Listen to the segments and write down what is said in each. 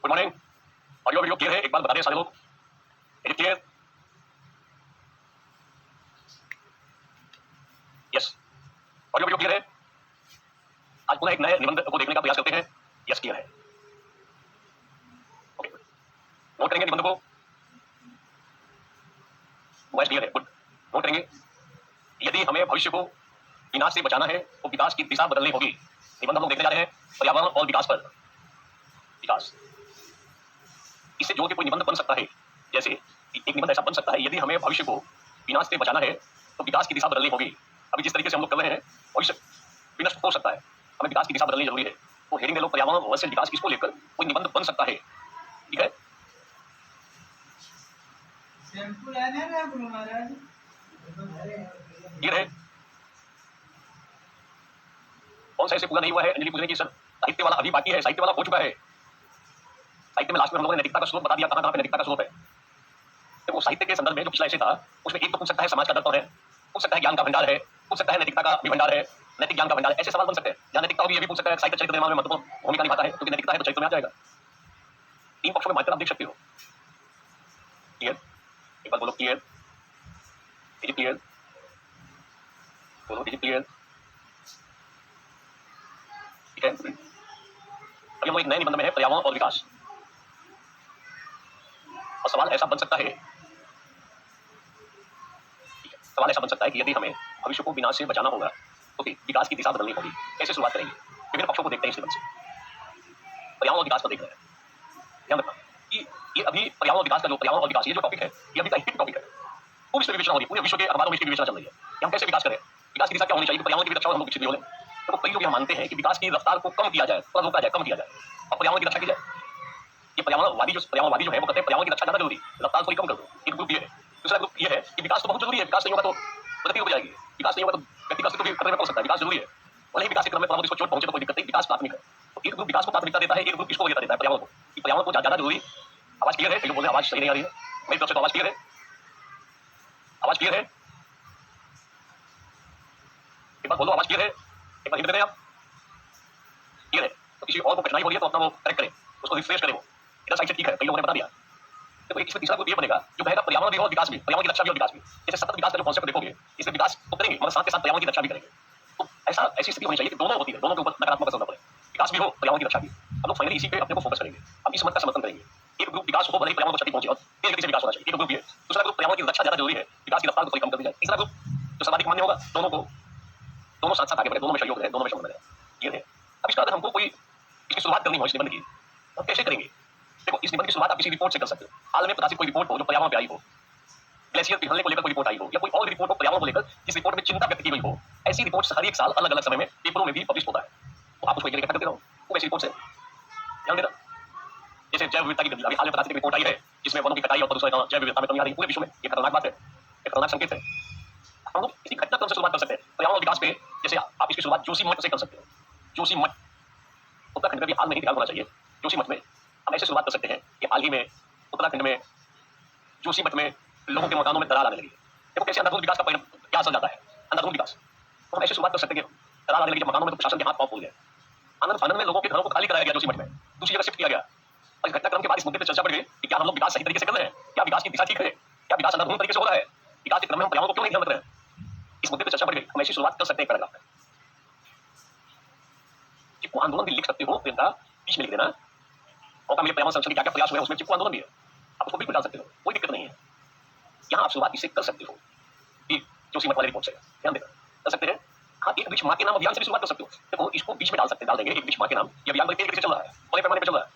Good morning. Audio video clear है? एक बार बता दें सारे लोग। Is it clear? Yes. Audio video clear है? आज पुनः एक नए निबंध को देखने का प्रयास करते हैं। यस, क्लियर है। ओके, नोट करेंगे निबंध को। वॉइस क्लियर है, गुड। नोट करेंगे, यदि हमें भविष्य को विनाश से बचाना है तो विकास की दिशा बदलनी होगी। निबंध हम लोग देखने जा रहे हैं पर्यावरण और विकास पर। विकास, इससे जोड़ के कोई निबंध बन सकता है। जैसे एक निबंध ऐसा बन सकता है, यदि हमें भविष्य को विनाश से बचाना है तो विकास की दिशा बदलनी होगी। अभी जिस तरीके से हम लोग कर रहे हैं भविष्य विनष्ट हो सकता है, हमें विकास की दिशा बदलनी जरूरी है। तो हेडिंग ले लो पर्यावरण वर्सेस विकास, इसको लेकर कोई निबंध बन सकता है। ठीक है, क्लियर है? कौन सा ऐसे पूरा नहीं हुआ है? अंजलि पूछने की सर साहित्य वाला अभी बाकी है। साहित्य वाला हो चुका है। साहित्य में लास्ट में हम लोगों ने नैतिकता का स्रोत बता दिया, कहां कहां पे नैतिकता का स्रोत है। तो साहित्य के संदर्भ में जो पिछला ऐसे था उसमें एक तो पूछ सकता है समाज का दर्पण है, पूछ सकता है ज्ञान का भंडार है, पूछ सकता है नैतिकता का भी भंडार है, नैतिक ज्ञान का भंडार है। ऐसे सवाल बन सकते हैं। जहां नैतिकता होगी ये भी पूछ सकता है। साहित्य चरित्र निर्माण में महत्वपूर्ण भूमिका निभाता है, क्योंकि नैतिकता है तो चरित्र में आ जाएगा। तीन पक्षों में मानकर आप देख सकते हो। क्लियर? एक बार बोलो क्लियर। Is it clear? बोलो इज इट क्लियर? ठीक है, अभी हम एक नए निबंध में है पर्यावरण और विकास। और सवाल ऐसा बन सकता है, सवाल ऐसा बन सकता है कि यदि हमें भविष्य को विनाश से बचाना होगा तो फिर विकास की दिशा बदलनी होगी। कैसे शुरुआत करेंगे? विभिन्न पक्षों को देखते हैं इस निबंध से। पर्यावरण और विकास को देख रहे हैं। ध्यान रखना कि ये अभी पर्यावरण और विकास का जो पर्यावरण और विकास ये जो टॉपिक है ये अभी का हिट टॉपिक है। पूरी विश्व विवेचना हो रही है, पूरे विश्व के अखबारों में इसकी विवेचना चल रही है कि हम कैसे विकास करें, विकास की दिशा क्या होनी चाहिए, पर्यावरण की भी रक्षा हम लोग विकसित भी हो लें। तो कई लोग यह मानते हैं कि विकास की रफ्तार को कम किया जाए, थोड़ा रोका जाए, कम किया जाए और पर्यावरण की रक्षा की जाए। ये पर्यावरणवादी जो है वो कहते हैं पर्यावरण की रक्षा ज्यादा जरूरी, रफ्तार थोड़ी कम कर दो। एक ग्रुप ये है। दूसरा ग्रुप ये है कि विकास तो बहुत जरूरी है, विकास नहीं होगा तो प्रगति रुक जाएगी, विकास नहीं होगा तो व्यक्ति का अस्तित्व भी खतरे में पड़ सकता है। विकास जरूरी है, भले ही विकास के क्रम में थोड़ा बहुत इसको चोट पहुंचे तो कोई दिक्कत नहीं, विकास प्राथमिक है। तो एक ग्रुप विकास को प्राथमिकता देता है, एक ग्रुप किसको देता है पर्यावरण को, कि पर्यावरण को ज्यादा जरूरी। आवाज क्लियर है? कई लोग बोल रहे हैं आवाज सही नहीं आ रही है। मेरी तरफ से तो आवाज क्लियर है? आवाज क्लियर है? एक बार बोलो आवाज क्लियर है? एक बार हिट दे दें आप। क्लियर है? तो किसी और को कठिनाई हो रही है तो अपना वो करेक्ट करें, उसको रिफ्रेश करें। वो इधर साइड से ठीक है, कई लोगों ने बता दिया। देखो एक इसमें तीसरा ग्रुप ये बनेगा जो कहेगा पर्यावरण भी हो और विकास भी, पर्यावरण की रक्षा भी और विकास भी। जैसे सतत विकास का जो कॉन्सेप्ट देखोगे, इसमें विकास तो करेंगे मगर साथ के साथ पर्यावरण की रक्षा भी करेंगे। तो ऐसी स्थिति होनी चाहिए कि दोनों होती है, दोनों के ऊपर नकारात्मक असर न पड़े, विकास भी हो पर्यावरण की रक्षा भी। हम लोग फाइनली इसी पे अपने को फोकस करेंगे। हम इस मत का समर्थन करेंगे। एक ग्रुप विकास हो भले ही पर्यावरण को क्षति पहुंचे और तेज गति से विकास होना चाहिए, एक ग्रुप ये। दूसरा ग्रुप पर्यावरण की रक्षा ज्यादा जरूरी है, विकास की रफ्तार को थोड़ी कम कर दी जाए। तीसरा ग्रुप जो सर्वाधिक मान्य होगा, दोनों साथ साथ आगे बढ़े, दोनों में सहयोग रहे, दोनों में समन्वय रहे। ये है। अब इसका अगर हमको कोई इसकी शुरुआत करनी हो इस निबंध की, तो हम कैसे करेंगे? देखो इस निबंध की शुरुआत आप किसी रिपोर्ट से कर सकते हो। हाल में प्रकाशित कोई रिपोर्ट हो जो पर्यावरण पे आई हो, ग्लेशियर पिघलने को लेकर कोई रिपोर्ट आई हो, या कोई और रिपोर्ट हो पर्यावरण को लेकर जिस रिपोर्ट में चिंता व्यक्त की गई हो। ऐसी रिपोर्ट हर एक साल अलग अलग समय में पेपरों में भी पब्लिश होता है। तो आप उसको इकट्ठा करते रहो, वो ऐसी रिपोर्ट से ध्यान देना। जैसे जैव विविधता की अभी हाल में प्रकाशित एक रिपोर्ट आई है जिसमें वनों की कटाई और प्रदूषण जैव विविधता में कमी आ रही है पूरे विश्व में। ये खतरनाक बात है, ये खतरनाक संकेत है। हम लोग इसी घटनाक्रम से शुरुआत कर सकते हैं पर्यावरण विकास पे। जैसे आप इसकी शुरुआत जोशीमठ से कर सकते हो। जोशीमठ उत्तराखंड में भी हाल में ही ध्यान होना चाहिए। जोशीमठ में हम ऐसे शुरुआत कर सकते हैं कि हाल ही में उत्तराखंड में जोशीमठ में लोगों के मकानों में दरार आने लगी। देखो कैसे अंधाधुंध विकास का क्या असर जाता है, अंधाधुंध विकास। तो हम ऐसे शुरुआत कर सकते हैं कि दरार आने लगी जब मकानों में, तो प्रशासन के हाथ पांव फूल गए। आनंद फानंद में लोगों के घरों को खाली कराया गया जोशीमठ में, दूसरी जगह शिफ्ट किया गया। और इस घटनाक्रम के बाद इस मुद्दे पर चर्चा बढ़ गई कि क्या हम लोग विकास सही तरीके से कर रहे हैं, क्या विकास की दिशा ठीक है, क्या विकास अंधाधुंध तरीके से हो रहा है, विकास के क्रम में हम पर्यावरण को क्यों नहीं ध्यान रख रहे हैं। इस मुद्दे पर चर्चा बढ़ गई। हम ऐसी शुरुआत कर सकते हैं पैराग्राफ में। चिपको आंदोलन भी लिख सकते हो प्रियंका, बीच में लिख देना। मौका मिले पर्यावरण संरक्षण के क्या क्या प्रयास हुए उसमें चिपको आंदोलन भी है, आप उसको बिल्कुल डाल सकते हो, कोई दिक्कत नहीं है। यहाँ आप शुरुआत इससे कर सकते हो कि जोशीमठ वाले रिपोर्ट से ध्यान देना कर सकते हैं। हाँ, एक वृक्ष माँ के नाम अभियान से भी शुरुआत कर सकते हो। देखो इसको बीच में डाल देंगे, एक वृक्ष माँ के नाम ये अभियान बड़े तेजी से चल रहा है, बड़े पैमाने पर चल रहा है।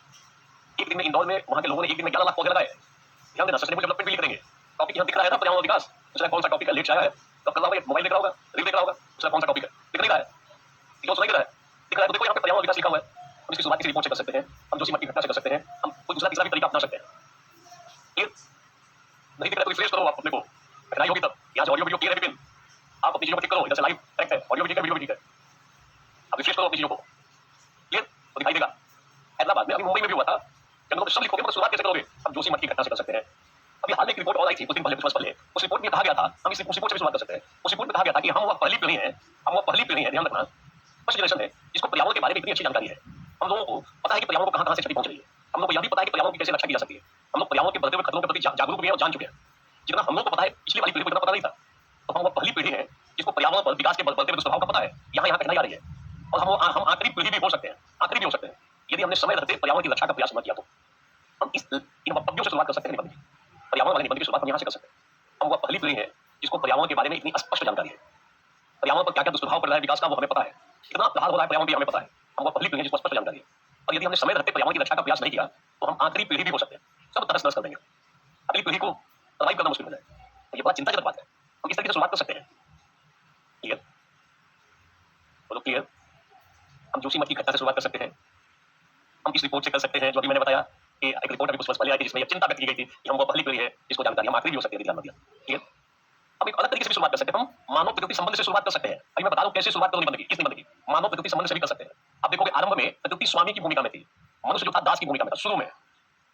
एक दिन में इंदौर में वहाँ के लोगों ने एक दिन में 11 लाख पौधे लगाए। ध्यान देना, सस्टेनेबल डेवलपमेंट भी लिख देंगे। टॉपिक यहाँ दिख रहा है ना पर्यावरण विकास। दूसरा कौन सा टॉपिक है, लेट आया है तो कर रहा होगा, मोबाइल देख रहा होगा, रील देख रहा होगा। दूसरा कौन सा टॉपिक है दिख नहीं रहा है, क्यों सुनाई दे रहा है, दिख रहा है तो देखो यहाँ पे पर्यावरण विकास लिखा हुआ है। हम इसकी शुरुआत किसी रिपोर्ट से कर सकते हैं, हम जोशीमठ की घटना से कर सकते हैं, हम कोई दूसरा तीसरा भी तरीका अपना सकते हैं। नहीं दिख रहा तो रिफ्रेश करो आप अपने को, कठिनाई होगी तब। यहाँ से ऑडियो वीडियो क्लियर है विपिन, आप अपनी चीजों को टिक करो, इधर से लाइव करेक्ट है, ऑडियो भी ठीक है, वीडियो भी ठीक है। आप रिफ्रेश करो अपनी चीजों को, क्लियर तो दिखाई देगा। हैदराबाद में अभी मुंबई में भी हुआ था। जब सब लिखोगे तो शुरुआत कैसे करोगे? हम जोशीमठ की घटना से कर सकते हैं। अभी हाल में एक रिपोर्ट और आई थी कुछ दिन पहले, कुछ वर्ष पहले। उस रिपोर्ट में कहा गया था, हम इस रिपोर्ट से भी शुरुआत कर सकते हैं। उस रिपोर्ट में कहा गया था कि हम वह पहली पीढ़ी है, ध्यान रखना, फर्स्ट जनरेशन है जिसको पर्यावरण के बारे में इतनी अच्छी जानकारी है। हम लोगों को पता है कि पर्यावरण को कहां कहां से क्षति पहुंच रही है। हम लोग को यह भी पता है कि पर्यावरण की कैसे रक्षा की जा सकती है। हम लोग पर्यावरण के बढ़ते हुए खतरों के प्रति जागरूक भी हैं और जान चुके हैं। जितना हम लोग को पता है, पिछली वाली पीढ़ी को इतना पता नहीं था। तो हम वो पहली पीढ़ी है जिसको पर्यावरण पर विकास के बढ़ते हुए दुष्प्रभाव का पता है। यहाँ कठिनाई आ रही है और हम आखिरी पीढ़ी भी हो सकते हैं, आखिरी भी हो सकते हैं यदि हमने समय रहते पर्यावरण की रक्षा का प्रयास न किया तो। हम इन वक्तव्यों से शुरुआत कर सकते हैं निबंध की, पर्यावरण वाले निबंध की शुरुआत हम यहाँ से कर सकते हैं। हम वह पहली पीढ़ी है जिसको पर्यावरण के बारे में इतनी स्पष्ट जानकारी है। पर्यावरण पर क्या क्या दुष्प्रभाव पड़ रहा है विकास का, वो हमें पता है। कितना प्रभाव हो रहा है पर्यावरण भी हमें पता है। हम वह पहली पीढ़ी है जिसको स्पष्ट जानकारी है। और यदि हमने समय रहते पर्यावरण की रक्षा का प्रयास नहीं किया तो हम आखिरी पीढ़ी भी हो सकते हैं, सब तहस नहस कर देंगे। अगली पीढ़ी को सर्वाइव करना मुश्किल हो जाए। तो ये बड़ा चिंताजनक बात है। हम इस तरीके से शुरुआत कर सकते हैं। क्लियर? बोलो क्लियर? हम जोशीमठ की घटना से शुरुआत कर सकते हैं। हम इस रिपोर्ट से कर सकते हैं जो अभी मैंने बताया कि एक रिपोर्ट अभी कुछ वर्ष पहले आई थी जिसमें यह चिंता व्यक्त की गई थी कि हम वो पहली पीढ़ी है जिसको जानकारी हम आखिरी भी हो सकते हैं, ध्यान मत दिया। क्लियर? हम एक अलग तरीके से भी शुरुआत कर सकते हैं। हम मानव प्रकृति संबंध से शुरुआत कर सकते हैं। अभी मैं बता दूं कैसे शुरुआत करूं निबंध की, किस निबंध की? मानव प्रकृति संबंध से भी कर सकते हैं। आप देखोगे आरंभ में प्रकृति स्वामी की भूमिका में थी, मनुष्य जो था दास की भूमिका में था शुरू में।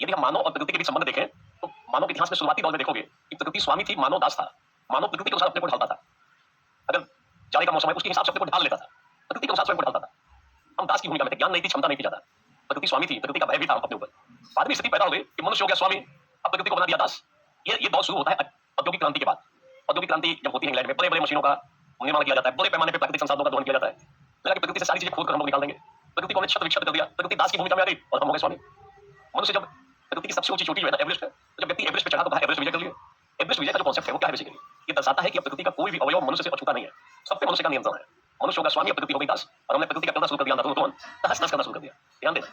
यदि हम मानव और प्रकृति के बीच संबंध देखें तो मानव के इतिहास में शुरुआती दौर में देखोगे कि प्रकृति स्वामी थी, मानव दास था। मानव प्रकृति के अनुसार अपने को ढालता था। अगर जाड़े का मौसम है उसके हिसाब से अपने को ढाल लेता था, प्रकृति के अनुसार स्वयं को ढालता था। हम दास की भूमिका में थे, ज्ञान नहीं थी, क्षमता नहीं थी ज्यादा। प्रकृति स्वामी थी, प्रकृति का भय भी था अपने ऊपर। बाद में स्थिति पैदा हो गई कि मनुष्य हो गया स्वामी, अब प्रकृति को बना दिया दास। ये दौर शुरू होता है औद्योगिक क्रांति के बाद। औद्योगिक क्रांति जब होती है इंग्लैंड में, बड़े बड़े मशीनों का निर्माण किया जाता है, बड़े पैमाने पर प्राकृतिक संसाधनों का दोहन किया जाता है। लगा कि प्रकृति से सारी चीजें खोद कर हम लोग निकाल देंगे। प्रकृति को हमने छत विक्षत कर दिया, प्रकृति दास की भूमिका में आ गई और हम हो गए स्वामी। मनुष्य जब प्रकृति की सबसे ऊंची चोटी जो है ना एवरेस्ट है, तो जब व्यक्ति एवरेस्ट पे चढ़ा तो कहा एवरेस्ट विजय कर लिए। एवरेस्ट विजय का जो कॉन्सेप्ट है वो क्या है बेसिकली? ये दर्शाता है कि प्रकृति का कोई भी अवयव मनुष्य से अछूता नहीं है, सब पे मनुष्य का नियंत्रण है। मनुष्य होगा स्वामी और प्रकृति हो गई दास, और हमने प्रकृति का करना शुरू कर दिया, तहस नहस करना शुरू कर दिया। ध्यान देना,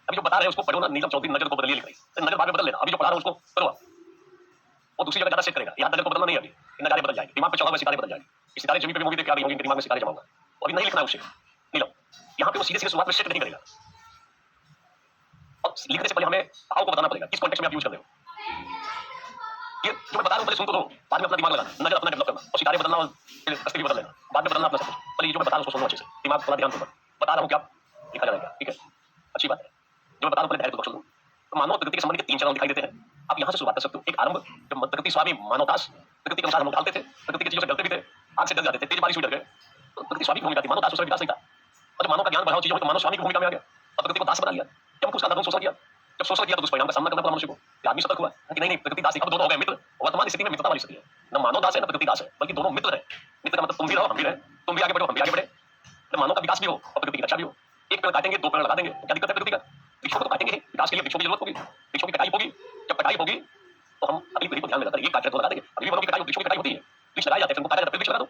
अभी जो बता रहे हैं उसको पढ़ो ना, नीलम चौधरी नजर को बदलिए लिख रही है, नजर बाद में बदल लेना। अभी जो पढ़ा रहा हूं उसको करो, वो दूसरी जगह ज्यादा सेट करेगा। यहाँ नजर को बदलना नहीं है, अभी नजारे बदल जाएंगे, दिमाग पे चढ़ा हुआ सितारे बदल जाएंगे। इस सितारे जमीन पे मूवी देख के आ रही होंगी, दिमाग में सितारे जमा होगा, अभी नहीं लिखना है उससे नीलम। यहाँ पे वो सीधे सीधे शुरुआत में सेट नहीं करेगा, और लिखने से पहले हमें भाव को बताना पड़ेगा किस कॉन्टेक्स्ट में आप यूज कर रहे हो। ये जो मैं बता रहा हूँ पहले सुन तो दो, बाद में अपना दिमाग लगाना, नजर अपना डेवलप करना, और सितारे बदलना और कस्ती भी बदल लेना, बाद में बदलना अपना सब कुछ। पहले ये जो मैं बता रहा हूँ उसको सुनो अच्छे से, दिमाग थोड़ा ध्यान दो। बता रहा हूँ क्या लिखा जाएगा, ठीक है? अच्छी बात है। जो मैं बता रहा हूँ पहले धैर्य पूर्वक सुनो। तो मानव प्रकृति के संबंध के तीन चरण दिखाई देते हैं। आप यहाँ से शुरुआत कर सकते हो। एक आरंभ, जब प्रकृति स्वामी मानव दास, प्रकृति के अनुसार हम लोग ढालते थे, प्रकृति की चीजों से डरते भी थे, आग से डर जाते थे, तेज बारिश भी डर गए। तो प्रकृति स्वामी की भूमिका थी, मानव दास उसमें विकास नहीं था। और जब मानव का ज्ञान बढ़ाओ चीजों में तो मानव स्वामी की भूमिका में आ गया और प्रकृति को दास बना लिया। जब उसका धर्म शोषण किया, जब शोषण किया तो दुष्परिणाम का सामना करना पड़ा मनुष्य को। आदमी सतर्क हुआ कि नहीं प्रकृति दास, अब दोनों हो गए मित्र। वर्तमान स्थिति में मित्रता वाली स्थिति है, न मानव दास है न प्रकृति दास है, बल्कि दोनों मित्र है। मित्र का मतलब तुम भी रहो हम भी रहे, तुम भी आगे बढ़ो हम भी आगे बढ़े। जब मानव का विकास भी हो और प्रकृति की रक्षा भी हो। एक पेड़ काटेंगे दो पेड़ लगा देंगे, क्या दिक्कत है प्रकृति का? वृक्षों को तो काटेंगे, विकास के लिए वृक्षों की जरूरत होगी, वृक्षों की कटाई होगी। जब कटाई होगी तो हम अगली पीढ़ी को ध्यान में रखकर ये काट दो लगा देंगे। अभी वनों की कटाई, वृक्षों की कटाई होती है, वृक्ष लगाए जाते हैं, काटा जाता है, वृक्ष लगा दो।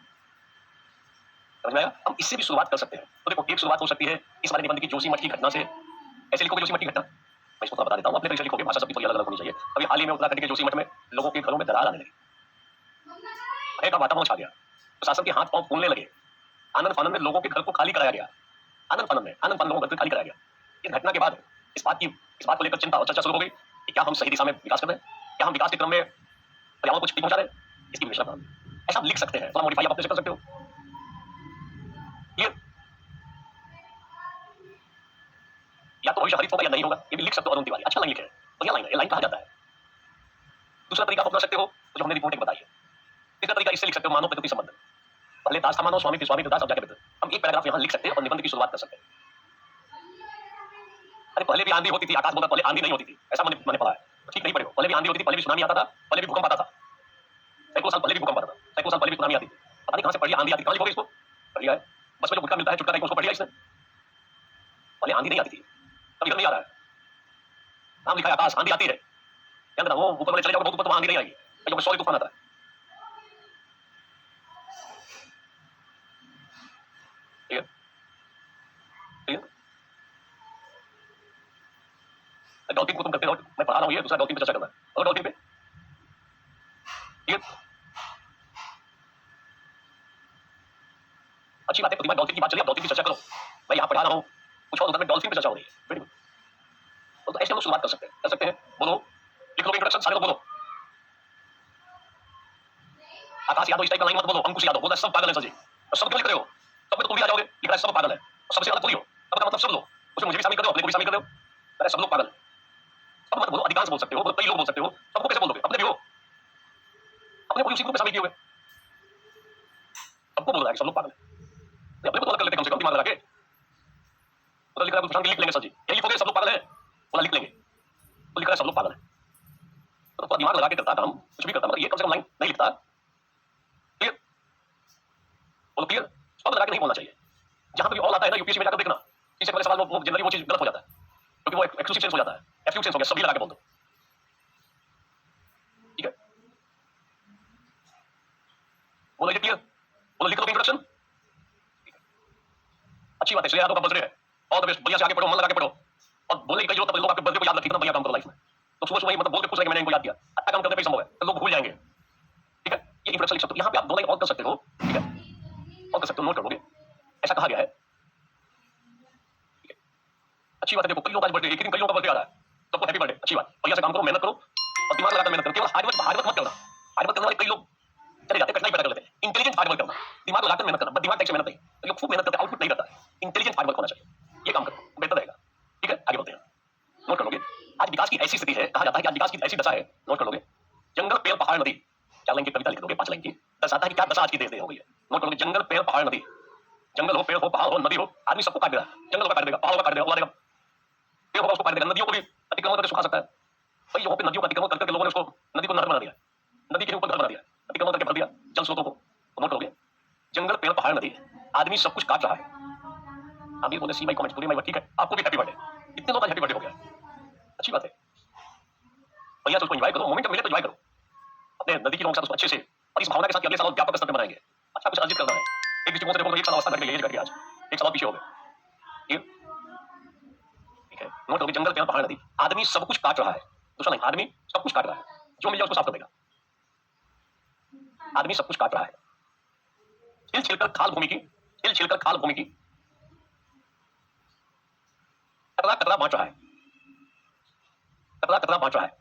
समझ में आया? हम इससे भी शुरुआत कर सकते हैं। तो देखो एक शुरुआत हो सकती है इस वाले निबंध की जोशीमठ की घटना से। ऐसे लिखोगे जोशीमठ की घटना, मैं इसको थोड़ा बता देता हूँ, अपने तरीके से लिखोगे, भाषा सबकी थोड़ी अलग अलग होनी चाहिए। अभी हाल ही में उत्तराखंड के जोशीमठ में लोगों के घरों में दरार आने लगी, भय का वातावरण छा गया, प्रशासन के हाथ पांव फूलने लगे। आनंद फानंद में लोगों के घर को खाली कराया गया, आनंद फानंद लोगों के घर को खाली कराया गया। इस घटना के बाद इस बात को लेकर चिंता और चर्चा शुरू हो गई कि क्या हम सही दिशा में विकास कर रहे हैं, क्या हम विकास के क्रम में पर्यावरण को क्षति पहुंचा रहे हैं। इसकी विश्लेषण ऐसा आप लिख सकते हैं, थोड़ा मॉडिफाई आप अपने से कर सकते हो। ये या तो भविष्य हरित होगा या नहीं होगा, ये भी लिख सकते हो। अरुण तिवारी अच्छा लाइन लिखे, बढ़िया लाइन है, ये लाइन कहा जाता है। दूसरा तरीका आप अपना सकते हो जो हमने रिपोर्ट बताई है। तीसरा तरीका इससे लिख सकते हो, मानव प्रकृति संबंध। पहले दास था मानव, स्वामी फिर स्वामी, फिर दास, अब जाके मित्र। हम एक पैराग्राफ यहाँ लिख सकते हैं और निबंध की शुरुआत कर सकते हैं। अरे पहले भी आंधी होती थी, आकाश बोला, पहले आंधी नहीं होती थी, ऐसा मैंने पढ़ा है, ठीक नहीं पढ़े हो। पहले भी आंधी होती थी, पहले भी सुनामी आता था, पहले भी भूकंप आता था, सैकड़ों साल पहले भी भूकंप आता था, सैकड़ों साल पहले भी सुनामी आती थी। पता नहीं कहां से पढ़ी आंधी आती, कहां लिखोगे इसको? पढ़िया है, बस में जो गुटका मिलता है चुटका टाइप उसको पढ़िया इसने। पहले आंधी नहीं आती थी, अब इधर नहीं आ रहा है, नाम लिखा है आकाश, आंधी आती है। क्या वो ऊपर वाले चले जाओगे बहुत ऊपर तो आंधी नहीं आएगी, जो 100 तूफान आता है। ठीक है, ठीक है। डॉल्फिन को तुम करते हो, मैं पढ़ा रहा हूँ, ये दूसरा डॉल्फिन पे चर्चा करना है, और डॉल्फिन पे ये अच्छी बात है। प्रतिमा डॉल्फिन की बात चली, अब डॉल्फिन की चर्चा करो। मैं यहाँ पढ़ा रहा हूँ, कुछ और उधर में डॉल्फिन पे चर्चा हो रही है। वेरी गुड, तो ऐसे हम लोग शुरुआत कर सकते हैं। बोलो, लिख लो इंट्रोडक्शन, सारे लोग बोलो। आकाश यादव इस टाइप का लाइन मत बोलो, अंकुश यादव बोला सब पागल है सर जी, सब क्यों लिख रहे हो? सब में तो तुम भी आ जाओगे, लिख रहा है सब पागल है, सबसे अलग बोलियो। अब का मतलब सब लोग, उसमें मुझे भी शामिल कर दो, अपने को भी शामिल कर दो। अरे सब लोग पागल, सब मत बोलो, अधिकांश बोल सकते हो, कई लोग बोल सकते हो, सबको कैसे बोलोगे? अपने भी हो, अपने को उसी ग्रुप में शामिल किए हुए, सबको बोल रहा है सब लोग पागल है। अपने को तो अलग कर लेते कम से कम, दिमाग लगा के। उधर लिख रहा है कुछ लिख लेंगे सर जी, यही लिखोगे सब लोग पागल है, बोला वाला लिख लेंगे तो लिख रहा है सब लोग पागल है। तो थोड़ा दिमाग लगा के करता काम, कुछ भी करता, मतलब ये कम से कम लाइन नहीं लिखता। क्लियर? बोलो क्लियर? सब लगा के नहीं बोलना चाहिए। जहां पे भी ऑल आता है ना यूपीएससी में जाकर देखना, इससे पहले सवाल वो जनरली वो चीज गलत हो जाता है, क्योंकि वो एक्सक्लूसिव सेंस हो जाता है। एब्सोल्यूट सेंस हो गया, सभी लगा के बोल दो। ठीक है? बोलो ये क्लियर? बोलो लिख लो इंट्रोडक्शन। अच्छी बात है, श्रेया यादव का बर्थडे है, ऑल द बेस्ट, बढ़िया से आगे पढ़ो, मन लगा के पढ़ो, और बोलने की कई जरूरत है, लोग आपके बर्थडे को याद रखें, कितना बढ़िया काम करो लाइफ में। तो सुबह सुबह मतलब बोल के खुश रहे कि मैंने इनको याद किया, अच्छा काम करने पे संभव है, तो लोग भूल जाएंगे। ठीक है? ये इंट्रोडक्शन लिख सकते हो, यहाँ पे आप 2 लाइन और कर सकते हो। ठीक है? और कर सकते हो, नोट कर लोगे, ऐसा कहा गया है। अच्छी बात है, देखो कई लोग आज बर्थडे, एक ही दिन कई लोगों का बर्थडे आ रहा है, सबको हैप्पी बर्थडे, अच्छी बात, बढ़िया से काम करो, मेहनत करो और दिमाग लगाकर मेहनत करो, केवल हार्ड वर्क मत करना। हार्ड वर्क करने वाले कई लोग चले जाते हैं, कठिनाई पैदा कर लेते हैं। इंटेलिजेंट हार्ड वर्क करना, दिमाग लगाकर मेहनत करना, बस दिमाग से मेहनत नहीं, तो लोग खूब मेहनत करते हैं, आउटपुट नहीं रहता है। इंटेलिजेंट हार्ड वर्क होना चाहिए, ये काम करो, बेहतर रहेगा। ठीक है? आगे बढ़ते हैं, नोट कर लोगे। आज विकास की ऐसी स्थिति है, कहा जाता है कि आज विकास की ऐसी दशा है, नोट कर लोगे। जंगल, पेड़, पहाड़, नदी, 4 लाइन की कविता लिख दोगे, 5 लाइन की, दर्शाता है कि क्या दशा आज की देश हो गई है। नोट कर लोगे, जंगल, पेड़, पहाड़, नदी, जंगल हो, पेड़ हो, पहाड़ हो, नदी हो, आदमी सबको काट देगा, जंगल को काट देगा, पहाड़ों को काट देगा, उड़ा देगा, पेड़ होगा उसको काट देगा, नदियों को भी अतिक्रमण करके सुखा सकता है। भाई यहाँ पे नदियों का अतिक्रमण करके लोगों ने उसको नदी को नहर बना दिया, नदी के ऊपर घर बना दिया, अतिक्रमण करके भर दिया जल स्रोतों को। नोट करोगे, जंगल, पेड़, पहाड़, नदी, आदमी सब कुछ काट रहा है। आमिर बोले सी माई कमेंट पूरी माई, ठीक है, आपको भी हैप्पी बर्थडे, इतने लोग आज हैप्पी बर्थडे हो गया, अच्छी बात है, भैया तो उसको एंजॉय करो, मोमेंट मिले तो एंजॉय करो अपने नदी के लोगों के साथ, उसको अच्छे से, और इस भावना के साथ अगले साल व्यापक स्तर पर मनाएंगे, अच्छा कुछ अर्जित करना है। एक दृष्टिकोण से देखो, एक साल अवस्था घट गई, एज घट गया, आज 1 साल पीछे हो गए। ठीक है? नोट करोगे, जंगल, पेड़, पहाड़, नदी, आदमी सब कुछ काट रहा है। दूसरा नहीं, आदमी सब कुछ काट रहा है, जो मिल जाए उसको साफ कर देगा। आदमी सब कुछ काट रहा है, हिल छिलकर खाल भूमि की, हिल छिलकर खाल भूमि की, कतरा कतरा बांट रहा है, कतरा कतरा बांट रहा है,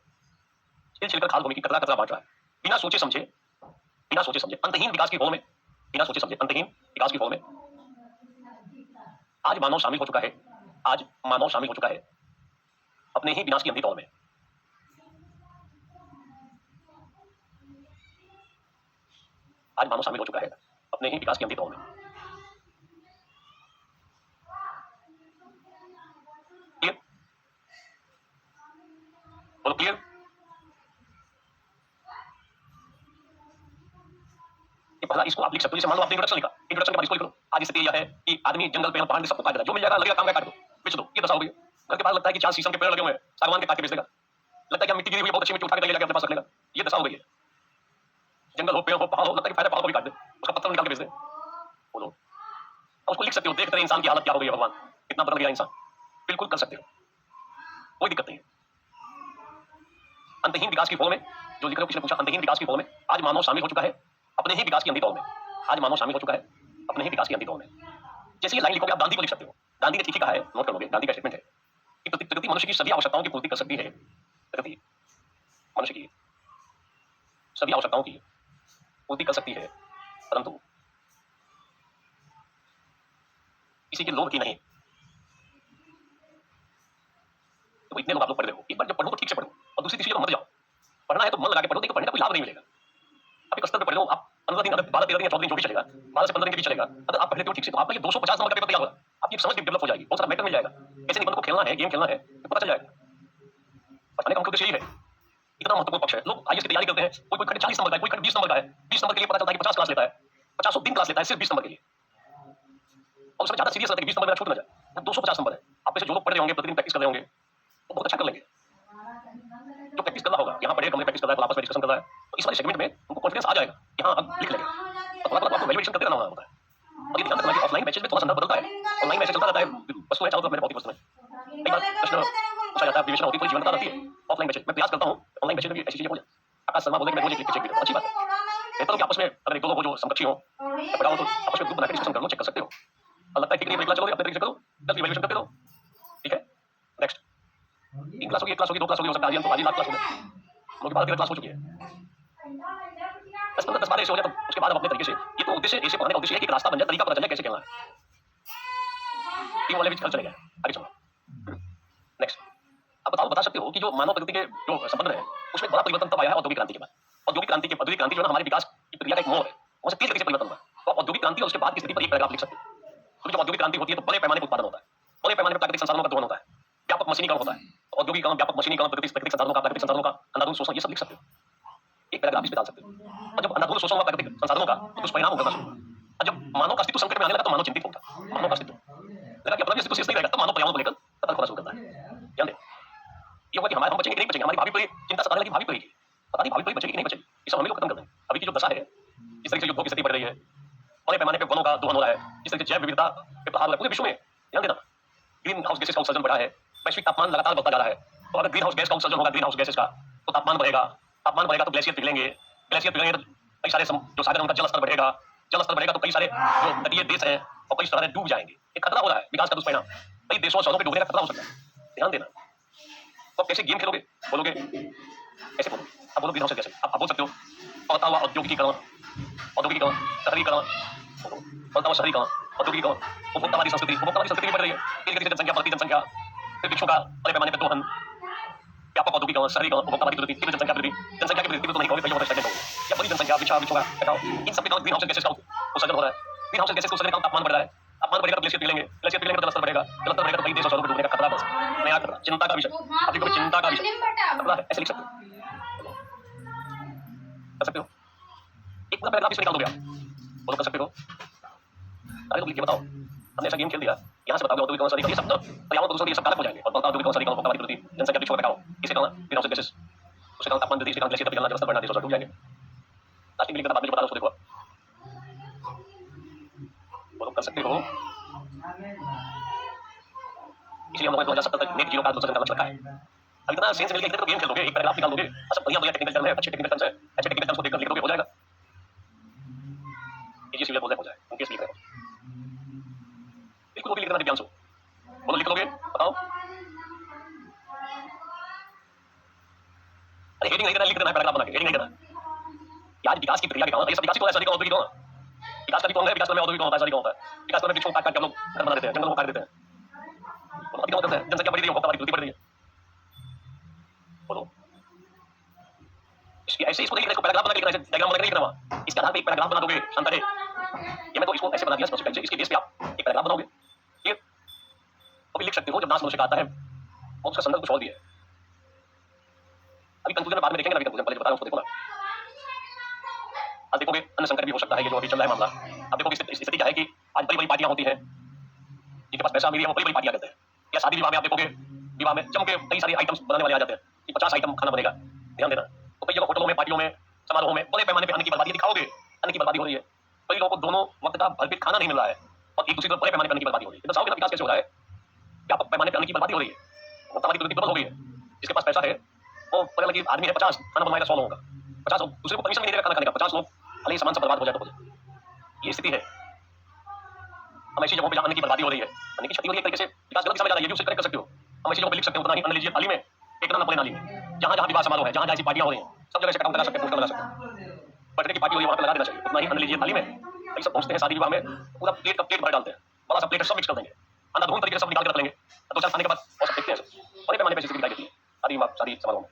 हिल छिलकर खाल भूमि की, कतरा कतरा बांट रहा है, बिना सोचे समझे, बिना सोचे समझे, अंतहीन विकास की होड़ में, बिना सोचे समझे, अंतहीन विकास की होड़ में आज मानव शामिल हो चुका है, आज मानव शामिल हो चुका है अपने ही विनाश की अंधी दौड़ में। आज मानव शामिल हो चुका है अपने ही विकास की अंधी दौड़ में। क्लियर? बोलो क्लियर? पहला इसको आप लिख सकते हो, जैसे मान लो आपने इंट्रोडक्शन लिखा, इंट्रोडक्शन के बाद इसको लिख लो, आज स्थिति यह है कि आदमी जंगल, पेड़, पहाड़ सबको काट देगा, जो मिल जाएगा लगेगा काम का काट दो, बेच दो, ये दशा हो गई। घर के पास लगता है कि 4 शीशम के पेड़ लगे हुए हैं, सागवान के काट के बेच देगा, लगता है कि मिट्टी गिरी हुई बहुत अच्छी मिट्टी उठा के ले जाके अपने पास रख लेगा, ये दशा हो गई है। जंगल हो, पेड़ हो, पहाड़ हो, लगता है कि फायदा पहाड़ को भी काट दे, उसका पत्थर निकाल के बेच दे। बोलो, और उसको लिख सकते हो, देखते रहे इंसान की हालत क्या हो गई है, भगवान कितना बदल गया इंसान, बिल्कुल कर सकते हो, कोई दिक्कत नहीं है। अंतहीन विकास की फोड़ में, जो लिख रहे हो, किसने पूछा, अंतहीन विकास की फोड़ में आज मानव शामिल हो चुका है अपने ही विकास की अंधी दौड़ में। आज मानव शामिल हो चुका है अपने ही विकास की अंधी दौड़ में। जैसे ये लाइन लिखोगे, आप गांधी को लिख सकते हो, गांधी ने ठीक ही कहा है, नोट कर लोगे, गांधी का स्टेटमेंट है कि प्रकृति मनुष्य की सभी आवश्यकताओं की पूर्ति कर सकती है, प्रकृति मनुष्य की सभी आवश्यकताओं की पूर्ति कर सकती है, परंतु किसी के लोभ की नहीं। तो इतने लोग आप लोग पढ़ रहे हो, एक बार जब पढ़ो तो ठीक से पढ़ो, और दूसरी तीसरी जगह मत जाओ। पढ़ना है तो मन लगा के पढ़ो, देखो पढ़ने का कोई लाभ नहीं मिलेगा। आप एक स्तर पे पढ़ लो, आप 15 दिन, 12, 13 दिन, 14 दिन जो भी चलेगा, 12 से 15 दिन के बीच चलेगा, अगर आप पढ़ते हो ठीक से, तो आपका ये 250 नंबर का पेपर तैयार होगा, आपकी समझ डेवलप हो जाएगी, बहुत सारा मैटर मिल जाएगा, कैसे निबंध को खेलना है, गेम खेलना है, तो पता चल जाएगा। पढ़ने का उद्देश्य यही है, इतना महत्वपूर्ण पक्ष है। लोग आईएएस की तैयारी करते हैं, कोई खंड 40 नंबर का है, कोई खंड 20 नंबर का है, 20 नंबर के लिए पता चलता है कि 50 क्लास लेता है, 50 दिन क्लास लेता है सिर्फ 20 नंबर के लिए, और उसमें ज्यादा सीरियस रहता है कि 20 नंबर में छूट ना जाए। 250 नंबर है, आप में से जो लोग पढ़ रहे होंगे, प्रतिदिन प्रैक्टिस कर रहे होंगे, वो बहुत अच्छा कर लेंगे। जो प्रैक्टिस कर रहा होगा, यहाँ पढ़े, कमरे प्रैक्टिस कर रहा है, आपस में डिस्कशन कर रहा है, तो इस वाले सेगमेंट में उनको कॉन्फिडेंस आ जाएगा कि हाँ अब लिख लेंगे, तो थोड़ा थोड़ा आपको वैल्यूएशन करते रहना होता है। और ये ध्यान रखना कि ऑफलाइन मैसेज में थोड़ा संदर्भ बदलता है, ऑनलाइन मैसेज चलता रहता है, वस्तु है चारों तरफ मेरे भौतिक वस्तु में, कई बार प्रश्न पूछा जाता है, विवेचना होती है, थोड़ी जीवंतता रहती है ऑफलाइन मैसेज। मैं प्रयास करता हूँ ऑनलाइन मैसेज में भी ऐसी चीजें हो जाए। आकाश शर्मा बोले कि मैं रोज एक लिख के चेक भी करता हूँ, अच्छी बात है। कहता हूँ कि आपस में अगर एक दो लोग हो जो समकक्षी हो, पढ़ाओ, तो आपस में ग्रुप बनाकर डिस्कशन कर लो, चेक कर सकते हो, और लगता है ठीक नहीं क्लास चलोगे, अपने तरीके से करो, जल्दी इवैल्यूएशन करते रहो। ठीक है, नेक्स्ट 3 क्लास होगी, 1 क्लास होगी, 2 क्लास होगी, हो सकता है तो आज ही 7 क्लास हो गए, लोग 12-13 क्लास हो चुकी है, 10-15 ऐसे हो जाए, तो उसके बाद हम अपने तरीके से, ये तो उद्देश्य ऐसे पढ़ने का उद्देश्य है कि एक रास्ता बन जाए, तरीका पता चल जाए कैसे खेलना है। टीम वाले भी चल चले गए, आगे चलो नेक्स्ट। अब बताओ, बता सकते हो कि जो मानव प्रकृति के जो संबंध है, उसमें बड़ा परिवर्तन तब आया है औद्योगिक क्रांति के बाद। औद्योगिक क्रांति जो है हमारे विकास की प्रक्रिया का एक मोड़ है, वहां से तेज गति से परिवर्तन हुआ। तो औद्योगिक क्रांति और उसके बाद की स्थिति पर एक पैराग्राफ लिख सकते हो, क्योंकि जब औद्योगिक क्रांति होती है तो बड़े पैमाने पर उत्पादन होता है, बड़े पैमाने पर प्राकृतिक संसाधनों का दोहन होता है, व्यापक मशीनीकरण होता है। औद्योगिकरण, व्यापक मशीनीकरण, प्राकृतिक प्राकृतिक संसाधनों का अंधाधुंध शोषण, ये सब लिख सकते हो। एक पैराग्राफ इस पे डाल सकते हो। और जब अंधाधुंध शोषण हुआ प्राकृतिक संसाधनों का तो दुष्परिणाम होगा शुरू। और जब मानव का अस्तित्व संकट में आने लगा तो मानव चिंतित होगा। मानव का अस्तित्व लगा कि अपना भी अस्तित्व शेष नहीं रहेगा, तो मानव पर्यावरण को लेकर सतर्क होना शुरू करता है। ध्यान दें, ये होगा कि हमारे हम बचेंगे कि नहीं बचेंगे, हमारी भावी पीढ़ी चिंता सताने लगी, भावी पीढ़ी की पता नहीं भावी पीढ़ी बचेगी कि नहीं बचेगी, ये सब हम लोग खत्म कर दें। अभी की जो दशा है, जिस तरह से युद्धों की स्थिति बढ़ रही है, बड़े पैमाने पर वनों का दोहन हो रहा है, जिस तरह से जैव विविधता पे प्रहार हो रहा है पूरे विश्व में, ध्यान देना, ग्रीन हाउस गैसेस का उत्सर्जन बढ़ा है, वैश्विक तापमान लगातार बढ़ता जा रहा है। तो अगर ग्रीन हाउस गैस का उत्सर्जन होगा, ग्रीन हाउस गैसेस का, तो तापमान बढ़ेगा तो ग्लेशियर पिघलेंगे, ग्लेशियर पिघलेंगे तो कई सारे जो सागर उनका जल स्तर बढ़ेगा, जल स्तर बढ़ेगा तो कई सारे जो तटीय देश हैं और कई सारे डूब जाएंगे। एक खतरा हो रहा है, विकास का दुष्परिणाम, कई देशों शहरों पे डूबने का खतरा हो सकता है। ध्यान देना, तो कैसे गेम खेलोगे, बोलोगे कैसे बोलोगे, अब बोलो ग्रीन हाउस कैसे, आप बोल सकते हो बढ़ता हुआ औद्योगिकीकरण, शहरीकरण, बढ़ता हुआ शहरीकरण, औद्योगिकीकरण, उपभोक्तावादी संस्कृति भी बढ़ रही है, जनसंख्या बढ़ती, जनसंख्या, फिर वृक्षों का बड़े पैमाने पर दोहन, व्यापक औद्योगिकरण, शहरीकरण, उपभोक्तावादी वृद्धि, तीव्र जनसंख्या वृद्धि तो नहीं कहोगे, कई स्टेटमेंट होंगे, या बड़ी जनसंख्या, वृक्षों का कटाव, इन सब के कारण ग्रीन हाउस गैसेस का उत्सर्जन हो रहा है। ग्रीन हाउस गैसेस के उत्सर्जन का तापमान बढ़ रहा है, तापमान बढ़ेगा तो ग्लेशियर पिघलेंगे तो जलस्तर बढ़ेगा तो कई देशों शहरों में डूबने का खतरा बढ़ सकता है। नया खतरा, चिंता का विषय, अभी कोई चिंता का विषय खतरा है, ऐसे लिख सकते हो, कर सकते हो। एक पूरा पैराग्राफ इसमें निकाल दोगे आप, बोलो कर सकते हो। अरे तुम लिख के बताओ, हमने ऐसा गेम खेल दिया, यहाँ से बताओगे औद्योगिकरण, शहरीकरण, ये सब पर्यावरण प्रदूषण, ये सब कारक हो जाएंगे। और औद्योगिकरण, शहरीकरण, उपभोक्तावादी वृद्धि, जनसंख्या, वृक्षों का कटाव, इसके कारण ग्रीन हाउस गैसेस, उसके कारण तापमान वृद्धि, इसके कारण ग्लेशियर पिघलना, जलस्तर बढ़ना, देशों डूब जाएंगे। प्लास्टिक लिखना बाद में बता दो, उसको देखो, बोलो कर सकते हो। इसलिए हम लोगों ने 2070 तक नेट जीरो का उत्सर्जन का लक्ष्य रखा है। अब इतना सेंस मिल गया तो गेम खेल दोगे, एक पैराग्राफ निकाल दोगे, सब बढ़िया टेक्निकल टर्म है, अच्छे टेक्निकल टर्म्स है, अच्छे टेक्निकल टर्म्स को देखकर लिख दोगे, हो जाएगा। ये सिविल बोलते हो जाए, उनके लिख रहे हो, बिल्कुल वो भी लिख देना दिव्यांशु, बोलो लिख लोगे, बताओ। अरे हेडिंग नहीं करना, लिख देना पैराग्राफ बना के, हेडिंग नहीं करना। आज विकास की प्रक्रिया दिखाओ, ये सब विकास को ऐसा दिखाओ, औद्योगिक विकास का भी कौन है, विकास में औद्योगिक होता है, शहरीकरण होता है। विकास में वृक्षों काट काट के हम लोग घर बना देते हैं, जंगलों को काट देते हैं, अधिक करते हैं, जनसंख्या बढ़ रही है, उपभोक्तावादी वृद्धि बढ़ रही है, बोलो। इसकी ऐसे इसको नहीं लिखना, इसको पैराग्राफ बना के लिखना, ऐसे डायग्राम बना के नहीं लिखना, इसके आधार पे एक पैराग्राफ बना दोगे, शांता है। ये मैं तो इसको ऐसे बना दिया स्पेसिफिक, इसके बेस पे आप एक पैराग्राफ बनाओगे, ठीक है, तो भी लिख सकते हो। जब नाश मनुष्य का आता है और उसका संदर्भ कुछ और भी है, अभी कंक्लूजन बाद में देखेंगे ना, अभी कंक्लूजन पहले बता रहा हूं, उसको देखो ना। आज देखोगे अन्न संकट भी हो सकता है, ये जो अभी चल रहा है मामला। अब देखोगे स्थिति क्या है कि आज बड़ी बड़ी पार्टियां होती हैं, जिनके पास पैसा अमीरी है वो बड़ी बड़ी पार्टियां करते हैं, या शादी विवाह में आप देखोगे, विवाह में जम के कई सारे आइटम्स बनाने वाले आ जाते हैं कि 50 आइटम खाना बनेगा, ध्यान देना। तो कई जगह होटलों में, पार्टियों में, समारोहों में बड़े पैमाने पर अन्न की बर्बादी दिखाओगे, अन्न की बर्बादी हो रही है, कई लोगों को दोनों वक्त का भरपेट खाना नहीं मिल रहा है और एक दूसरे पर बड़े पैमाने पर अन्न की बर्बादी हो रही है। बताओगे ना विकास कैसे हो रहा है, व्यापक पैमाने पर अन्न की बर्बादी हो रही है, उपभोक्तावादी वृद्धि प्रबल हो गई है। जिसके पास पैसा है वो पता कि आदमी है 50 खाना बनवाएगा 100 लोगों का, 50 लोग दूसरे को परमिशन नहीं देगा खाना खाने का, 50 लोग भले ही सामान सब बर्बाद हो जाए तो हो जाए, ये स्थिति है। हम ऐसी जगहों पे जहाँ अन्न की बर्बादी हो रही है, अन्न की क्षति हो रही है, एक तरीके से विकास गलत दिशा में जा रहा है, ये भी उससे करेक्ट कर सकते हो। हम ऐसी जगहों पे लिख सकते हो, उतना ही अन्न लीजिए थाली में, एक ना पड़े नाली में, जहाँ जहाँ विवाह समारोह है, जहाँ जहाँ ऐसी पार्टियां हो रही हैं, सब जगह से काम करा सकते हैं, पोस्टर लगा सकते हैं, बर्थडे की पार्टी हो रही है वहाँ पे लगा देना चाहिए, उतना ही अन्न लीजिए थाली में। कई सब पहुंचते हैं शादी विवाह में, पूरा प्लेट का प्लेट भर डालते हैं, बड़ा सा प्लेट सब मिक्स कर देंगे, अंधाधुंध तरीके से सब निकाल कर रख लेंगे, 2 साल खाने के बाद और सब देखते हैं, बड़े पैमाने पर दिखाई देती है शादी समारोह में।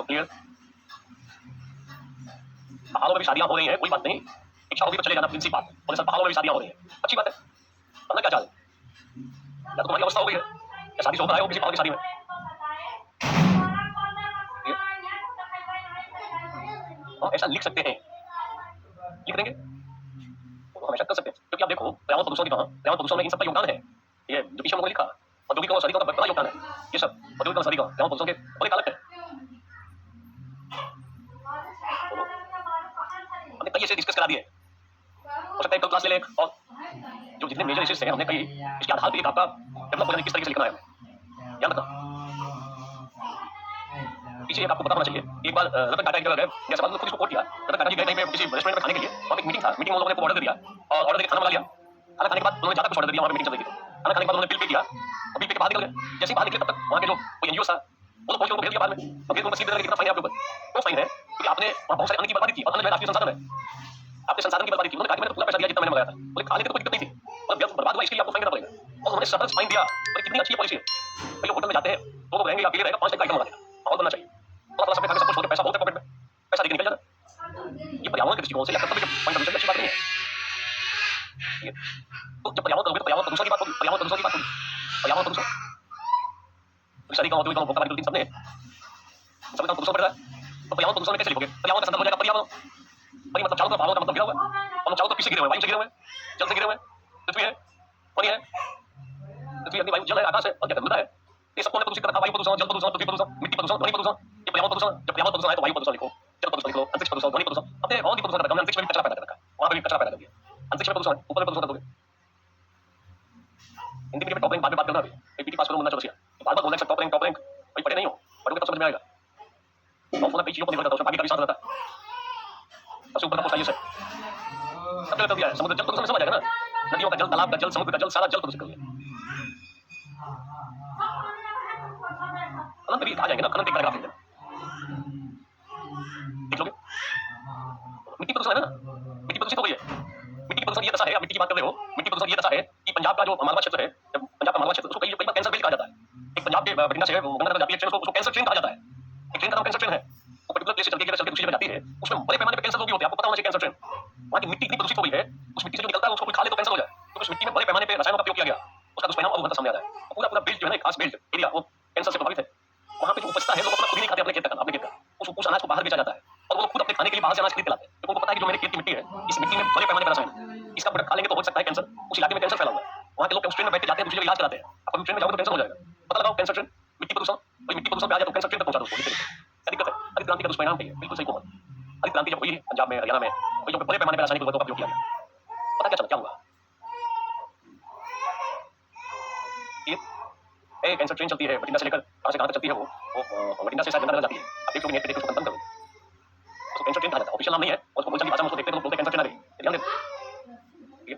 क्लियर, पहाड़ों में भी शादियां हो रही हैं, कोई बात नहीं, इच्छा होगी तो चले जाना, प्रिंसिपल बात है। बोले सर पहाड़ों में भी शादियां हो रही हैं, अच्छी बात है, करना क्या चाहे, या तो तुम्हारी अवस्था हो गई है, या शादी से होकर आए हो किसी पहाड़ की शादी में, हम ऐसा लिख सकते हैं, लिख देंगे तो हमेशा कर सकते हैं। क्योंकि आप देखो पर्यावरण प्रदूषण की कहां, पर्यावरण प्रदूषण में इन सब का योगदान है, ये जो पीछे हमने लिखा औद्योगिक और शहरीकरण का बड़ा योगदान है, ये सब औद्योगिक और शहरीकरण पर्यावरण प्रदूषण के बड़े कारक है। हमने कई ऐसे डिस्कस करा दिए, हो सकता है कल क्लास ले लें, और जो जितने मेजर इश्यूज हैं हमने कई, इसके आधार पर आपका डेवलप हो जाने किस तरीके से लिखना है, ध्यान रखना। पीछे एक आपको पता होना चाहिए, एक बार रतन टाटा की जगह गए, जैसे बाद में खुद इसको कोट किया, रतन टाटा जी गए कहीं पे किसी रेस्टोरेंट में खाने के लिए, वहाँ एक मीटिंग था, मीटिंग में लोगों ने ऑर्डर दिया और ऑर्डर देकर खाना मंगा लिया, खाना खाने के बाद उन्होंने ज्यादा कुछ ऑर्डर दिया, वहाँ पे मीटिंग चल रही थी, खाना खाने के बाद उन्होंने बिल पे किया और बिल पे के बाहर निकल गए। जैसे ही बाहर निकले तब तक वहाँ के जो कोई एनजीओ था वो लोग पहुंच के उनको भेज दिया बाद में, और फिर उनको सीधे देने कितना फाइन है आपके ऊपर, वो फाइन है क्योंकि आपने वहाँ बहुत सारे अन्न की बर्बादी की, और अन्न में राष्ट्रीय संसाधन है, आपने संसाधन की बर्बादी की। उन्होंने कहा कि मैंने पूरा पैसा दिया जितना मैंने मंगाया था, बोले खा लेते तो कोई दिक्कत नहीं थी, और व्यर्थ बर्बाद हुआ इसके लिए आपको फाइन देना पड़ेगा, और उन्होंने सख्त फाइन दिया। बोले कितनी अच्छी पॉलिसी है, कई लोग होटल में जाते हैं, 2 लोग रहेंगे या अकेले रहेगा, 5 टाइप का आइटम मंगा देगा, और बनना चाहिए, थोड़ा समय खा के सब कुछ हो गया, पैसा बहुत है पॉकेट में, पैसा लेके निकल जाना, ये पर्यावरण के दृष्टिकोण से या कर्तव्य के पॉइंट ऑफ व्यू से अच्छी बात नहीं है। ठीक है, तो जब पर्यावरण करोगे तो पर्यावरण प्रदूषण की बात होगी, पर्यावरण प्रदूषण की बात होगी, पर्यावरण प्रदूषण शहरी का औद्योगिक भोक्ता वाली सबने सभी का प्रदूषण बढ़ रहा है, तो पर्यावरण प्रदूषण में कैसे लिखोगे? पर्यावरण का संदर्भ हो जाएगा पर्यावरण, परि मतलब चारों तरफ हवा का मतलब गिरा हुआ है, हम लोग चारों तरफ किससे गिरे हुए हैं? वायु से गिरे हुए हैं, जल से गिरे हुए हैं, पृथ्वी है, पानी है, पृथ्वी अग्नि वायु जल है, आकाश है और क्या मृदा है, ये सबको प्रदूषित कर रखा। वायु प्रदूषण, जल प्रदूषण, पृथ्वी प्रदूषण, मिट्टी प्रदूषण, ध्वनि प्रदूषण, ये पर्यावरण प्रदूषण। जब पर्यावरण प्रदूषण है तो वायु प्रदूषण लिखो, जल प्रदूषण लिखो, अंतरिक्ष प्रदूषण, ध्वनि प्रदूषण, हमने और भी प्रदूषण कर रखा है, अंतरिक्ष में भी कचरा पैदा कर रखा है, वहां पे भी कचरा पैदा कर दिया, अंतरिक्ष में प्रदूषण है, ऊपर में प्रदूषण कर दोगे। हिंदी में टॉप रैंक बाद में बात करना, अभी पीटी पास करो मुन्ना चौरसिया, बार बार बोलना टॉप रैंक भाई, पढ़े नहीं हो, पढ़ोगे तो समझ में आएगा। टॉप होना कई चीजों पर निर्भर करता है, उसमें भाग्य का भी साथ रहता है, सबसे ऊपर का पोस्ट है, सब जगह दिया है, समुद्र जल प्रदूषण में समझ आएगा ना, नदियों का जल, तालाब का जल, समुद्र का जल, सारा जल प्रदूषित कर दिया। अनंत भी आ जाएंगे ना, अनंत एक पैराग्राफ लिख देना, देख लोगे। मिट्टी प्रदूषण है ना, मिट्टी प्रदूषित हो गई है, मिट्टी प्रदूषण ये दशा है, आप मिट्टी की बात कर रहे हो, मिट्टी प्रदूषण ये दशा है कि पंजाब का जो मालवा क्षेत्र है, पंजाब का मालवा क्षेत्र, उसको कई बार कैंसर बेल्ट कहा जाता है। एक पंजाब के बठिंडा से गंगानगर जाती है ट्रेन, उसको कैंसर ट्रेन कहा जाता है। एक ट्रेन का नाम कैंसर ट्रेन है, वो पर्टिकुलर प्लेस से चलती है, दूसरी जगह जाती है, उसमें बड़े पैमाने पे कैंसर रोगी होते हैं, आपको पता होना चाहिए कैंसर ट्रेन। वहाँ की मिट्टी इतनी प्रदूषित हो गई है, उस मिट्टी से जो निकलता है उसको कोई खा ले तो कैंसर हो जाए, क्योंकि उस मिट्टी में बड़े पैमाने पे रसायनों का प्रयोग किया गया, उसका दुष्परिणाम अब सामने आ रहा है। पूरा पूरा बेल्ट जो है ना, खास बेल्ट एरिया, वो कैंसर से प्रभावित है। वहाँ पे जो उपजता है, लोग अपना खुद ही नहीं खाते, अपने खेत का, अपने खेत का, उस अनाज को बाहर बेचा जाता है और वो लोग खुद अपने खाने के लिए बाहर से अनाज खरीद के लाते हैं, क्योंकि उनको पता है कि जो मेरे खेत की मिट्टी है, इस मिट्टी में बड़े पैमाने पर रसायन है, इसका प्रोडक्ट खा लेंगे तो हो सकता है कैंसर, उस इलाके में कैंसर फैला हुआ है। वहाँ के लोग ट्रेन में बैठ के जाते हैं, दूसरी जगह इलाज कराते हैं, आप ट्रेन में जाओगे तो कैंसर हो जाएगा, पता लगाओ कैंसर ट्रेन, मिट्टी प्रदूषण, और मिट्टी प्रदूषण पे आ जाए तो कैंसर ट्रेन तक पहुंचा दो, क्या दिक्कत है? हरित क्रांति का दुष्परिणाम है, बिल्कुल सही कोमल। हरित क्रांति जब हुई पंजाब में, हरियाणा में, वही जो बड़े पैमाने पर रासायनिक उर्वरकों का उपयोग किया गया, पता क्या चला, क्या हुआ? ये कैंसर ट्रेन चलती है, बठिंडा से लेकर कहां से कहां तक चलती है, वो बठिंडा से शायद गंगानगर जाती है, आप देख लोगे नेट पे, देखो, उसको कंफर्म करो, उसको कैंसर ट्रेन कहा जाता है, ऑफिशियल नाम नहीं है, और उसको बोलचाल की भाषा में उसको देखते हैं तो बोलते हैं कैंसर ट्रेन आ गई, ध्यान देना। ठीक है,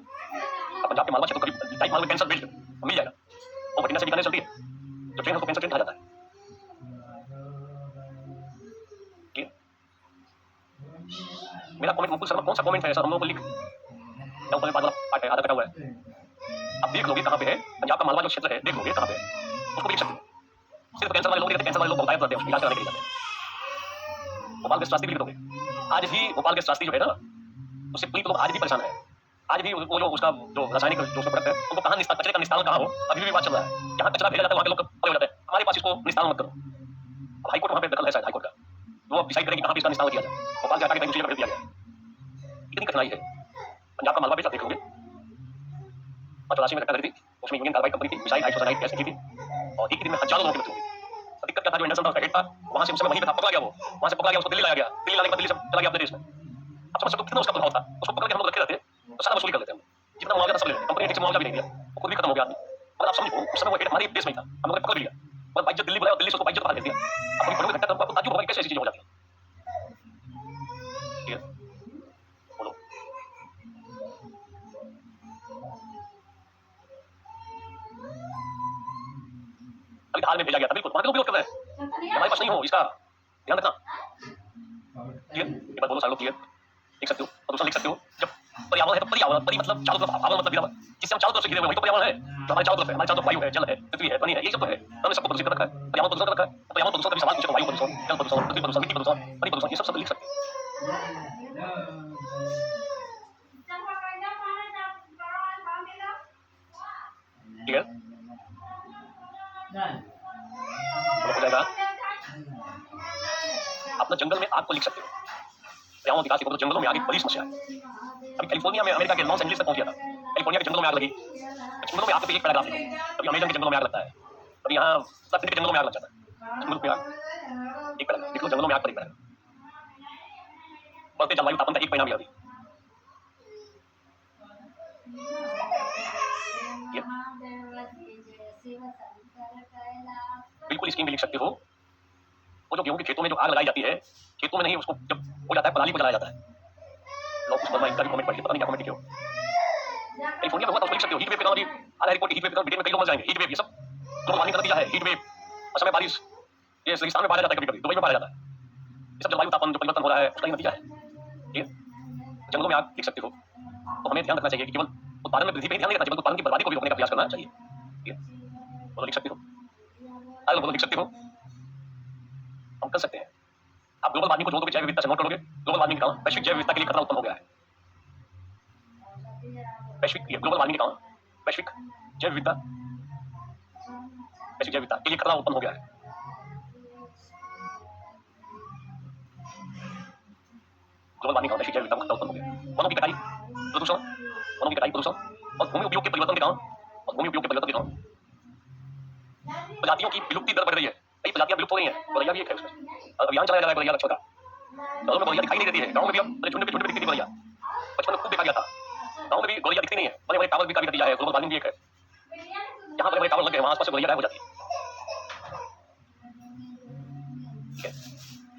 अब पंजाब के मालवा क्षेत्र करीब टाइप मालवा कैंसर बेल्ट मिल जाएगा, वो बठिंडा से बीकानेर चलती है, जो ट्रेन उसको कैंसर ट्रेन कहा जाता है। ठीक है, मेरा कमेंट मुकुल शर्मा कौन सा कमेंट है सर, हम लोगों को लिख, या ऊपर बाद वाला पार्ट है, आधा कटा हुआ है, आप देख लोगे कहाँ पे है, पंजाब का मालवा जो क्षेत्र है, देख लोगे कहाँ पे है, उसको भी लिख सकते हो। सिर्फ कैंसर वाले लोग नहीं रहते, कैंसर वाले लोग बहुत आए रहते हैं, उसको इलाज कराने के लिए जाते हैं। भोपाल गेस्ट रास्ते भी लिख दोगे, आज भी भोपाल गेस्ट रास्ते जो है ना, उससे पीड़ित लोग आज भी परेशान है, आज भी वो जो उसका जो रासायनिक जो उसका प्रोडक्ट है, उनको कहाँ निस्तारण, कचरे का निस्तारण कहाँ हो, अभी भी बात चल रहा है, जहाँ कचरा भेजा जाता है वहाँ के लोग खड़े हो जाते हैं, हमारे पास इसको निस्तारण मत करो। अब हाईकोर्ट वहाँ पे दखल है शायद, हाईकोर्ट का वो डिसाइड करेगी कहाँ पे इसका निस्तारण किया जाए, भोपाल से हटा के कहीं दूसरी जगह भेज दिया गया। इतनी कठिनाई है, पंजाब का मालवा बेच देख लोगे, 84 में घटना घटी थी, उसमें यूनियन कार्बाइड कंपनी थी, मिसाइल 250 गैस की थी, और एक ही दिन में हजारों लोगों की मृत्यु हुई। दिक्कत क्या था, जो एंडरसन था उसका हेड था, वहां से उस समय वहीं पे था, पकड़ा गया, वो वहां से पकड़ा गया, उसको दिल्ली लाया गया, दिल्ली लाने के बाद दिल्ली से चला गया अपने देश में। अब समझ सकते हो कितना उसका प्रभाव था, उसको पकड़ के हम लोग रखे रहते तो सारा वसूली कर लेते हैं, जितना मुआवजा था सब ले लेते, कंपनी ने ठीक से मुआवजा भी नहीं दिया, वो खुद भी खत्म हो गया आदमी। मतलब आप समझो उस समय वो हेड हमारे देश में था, हम लोग ने पकड़ लिया और बाइज्जत दिल्ली बुलाया और दिल्ली से उसको बाइज्जत बाहर भेज दिया। अब कभी पढ़ोगे घटना तो आपको ताज्जुब होगा कि कैसे ऐसी चीजें हो जाती हैं। ठीक है, बोलो। अभी हाल में भेजा गया था, बिल्कुल वहां के लोग विरोध कर रहे हैं, हमारे पास नहीं हो, इसका ध्यान रखना। ठीक है, एक बार बोलो सारे लोग, ठीक है, लिख सकते हो, प्रदूषण लिख सकते हो। जब पर्यावरण है तो पर्यावरण, परि मतलब चारों तरफ, आवरण मतलब गिरा हुआ, जिससे हम चारों तरफ से घिरे हुए, वही तो पर्यावरण है, जो हमारे चारों तरफ है, हमारे चारों तरफ वायु है, जल है, पृथ्वी है, पानी है, ये सब तो है, हमने सबको प्रदूषित कर रखा है, पर्यावरण प्रदूषण कर रखा है। पर्यावरण प्रदूषण का भी सवाल पूछे तो वायु प्रदूषण, जल प्रदूषण, पृथ्वी प्रदूषण, मिट्टी प्रदूषण, पानी प्रदूषण, ये सब लिख सकते हैं। ठीक है, हो जाएगा। अपना जंगल में आग को लिख सकते हो, पर्यावरण विकास की जंगलों में आग एक बड़ी समस्या है। अभी कैलिफोर्निया में, अमेरिका के लॉस एंजलिस तक पहुंच गया था, कैलिफोर्निया के जंगलों में आग लगी, जंगलों में आग पे एक पैराग्राफ लिखो, कभी अमेजन के जंगलों में आग लगता है, कभी यहाँ के जंगलों में आग लग जाता है, जंगलों में आग एक पैराग्राफ लिख लो, जंगलों में आग पर एक पैराग्राफ। बढ़ते जलवायु तापमान का एक परिणाम यह भी बिल्कुल स्कीम भी लिख सकते हो। वो जो गेहूं के खेतों में जो आग लगाई जाती है, खेतों में नहीं, उसको जब हो जाता है पराली को जलाया जाता है, लोग उस पर इनका भी कमेंट पढ़िए, पता नहीं क्या कमेंट लिखे हो। कैलिफोर्निया में हुआ था, उसको लिख सकते हो, हीट वेव के कारण आधा रिपोर्ट हीट वेव के कारण ब्रिटेन में कई लोग मर जाएंगे, हीट वेव, ये सब ग्लोबल वार्मिंग का नतीजा है, हीट वेव, असमय बारिश, ये रेगिस्तान में पाया जाता है, कभी कभी दुबई में पाया जाता है, ये सब जलवायु तापमान जो परिवर्तन हो रहा है उसका ही नतीजा है। ठीक है, जंगलों में आग लिख सकते हो। तो हमें ध्यान रखना चाहिए कि केवल उत्पादन में वृद्धि पे ध्यान नहीं रखना चाहिए, उत्पादन की बर्बादी को भी रोकने का प्रयास करना चाहिए। ठीक है, बोलो लिख सकते हो, बोलो लिख सकते हो, हम कर सकते हैं। आप ग्लोबल वार्मिंग को जो जैव विविधता से नोट करोगे, ग्लोबल वार्मिंग के कारण वैश्विक जैव विविधता के लिए खतरा उत्पन्न हो गया है। वैश्विक ग्लोबल वार्मिंग के कारण वैश्विक जैव विविधता के लिए खतरा उत्पन्न हो गया है। ग्लोबल वार्मिंग का वैश्विक जैव विविधता उत्पन्न हो गया है। वनों की कटाई, प्रदूषण और भूमि उपयोग के परिवर्तन के कारण प्रजातियों की विलुप्ति दर बढ़ रही है। कई प्रजातियां विलुप्त हो रही हैं। गौरैया भी एक है उसमें। अभियान चलाया जा रहा है गौरैया रक्षण का। शहरों में गौरैया दिखाई नहीं देती है। गाँव में भी अब झुंड पे दिखती थी गौरैया। बचपन में खूब देखा गया था। गाँव में भी गौरैया दिखती नहीं है। बड़े बड़े टावर भी काफी नतीजा है। ग्लोबल वार्मिंग भी एक है। जहाँ बड़े बड़े टावर लग गए वहाँ आसपास से गौरैया गायब हो जाती है।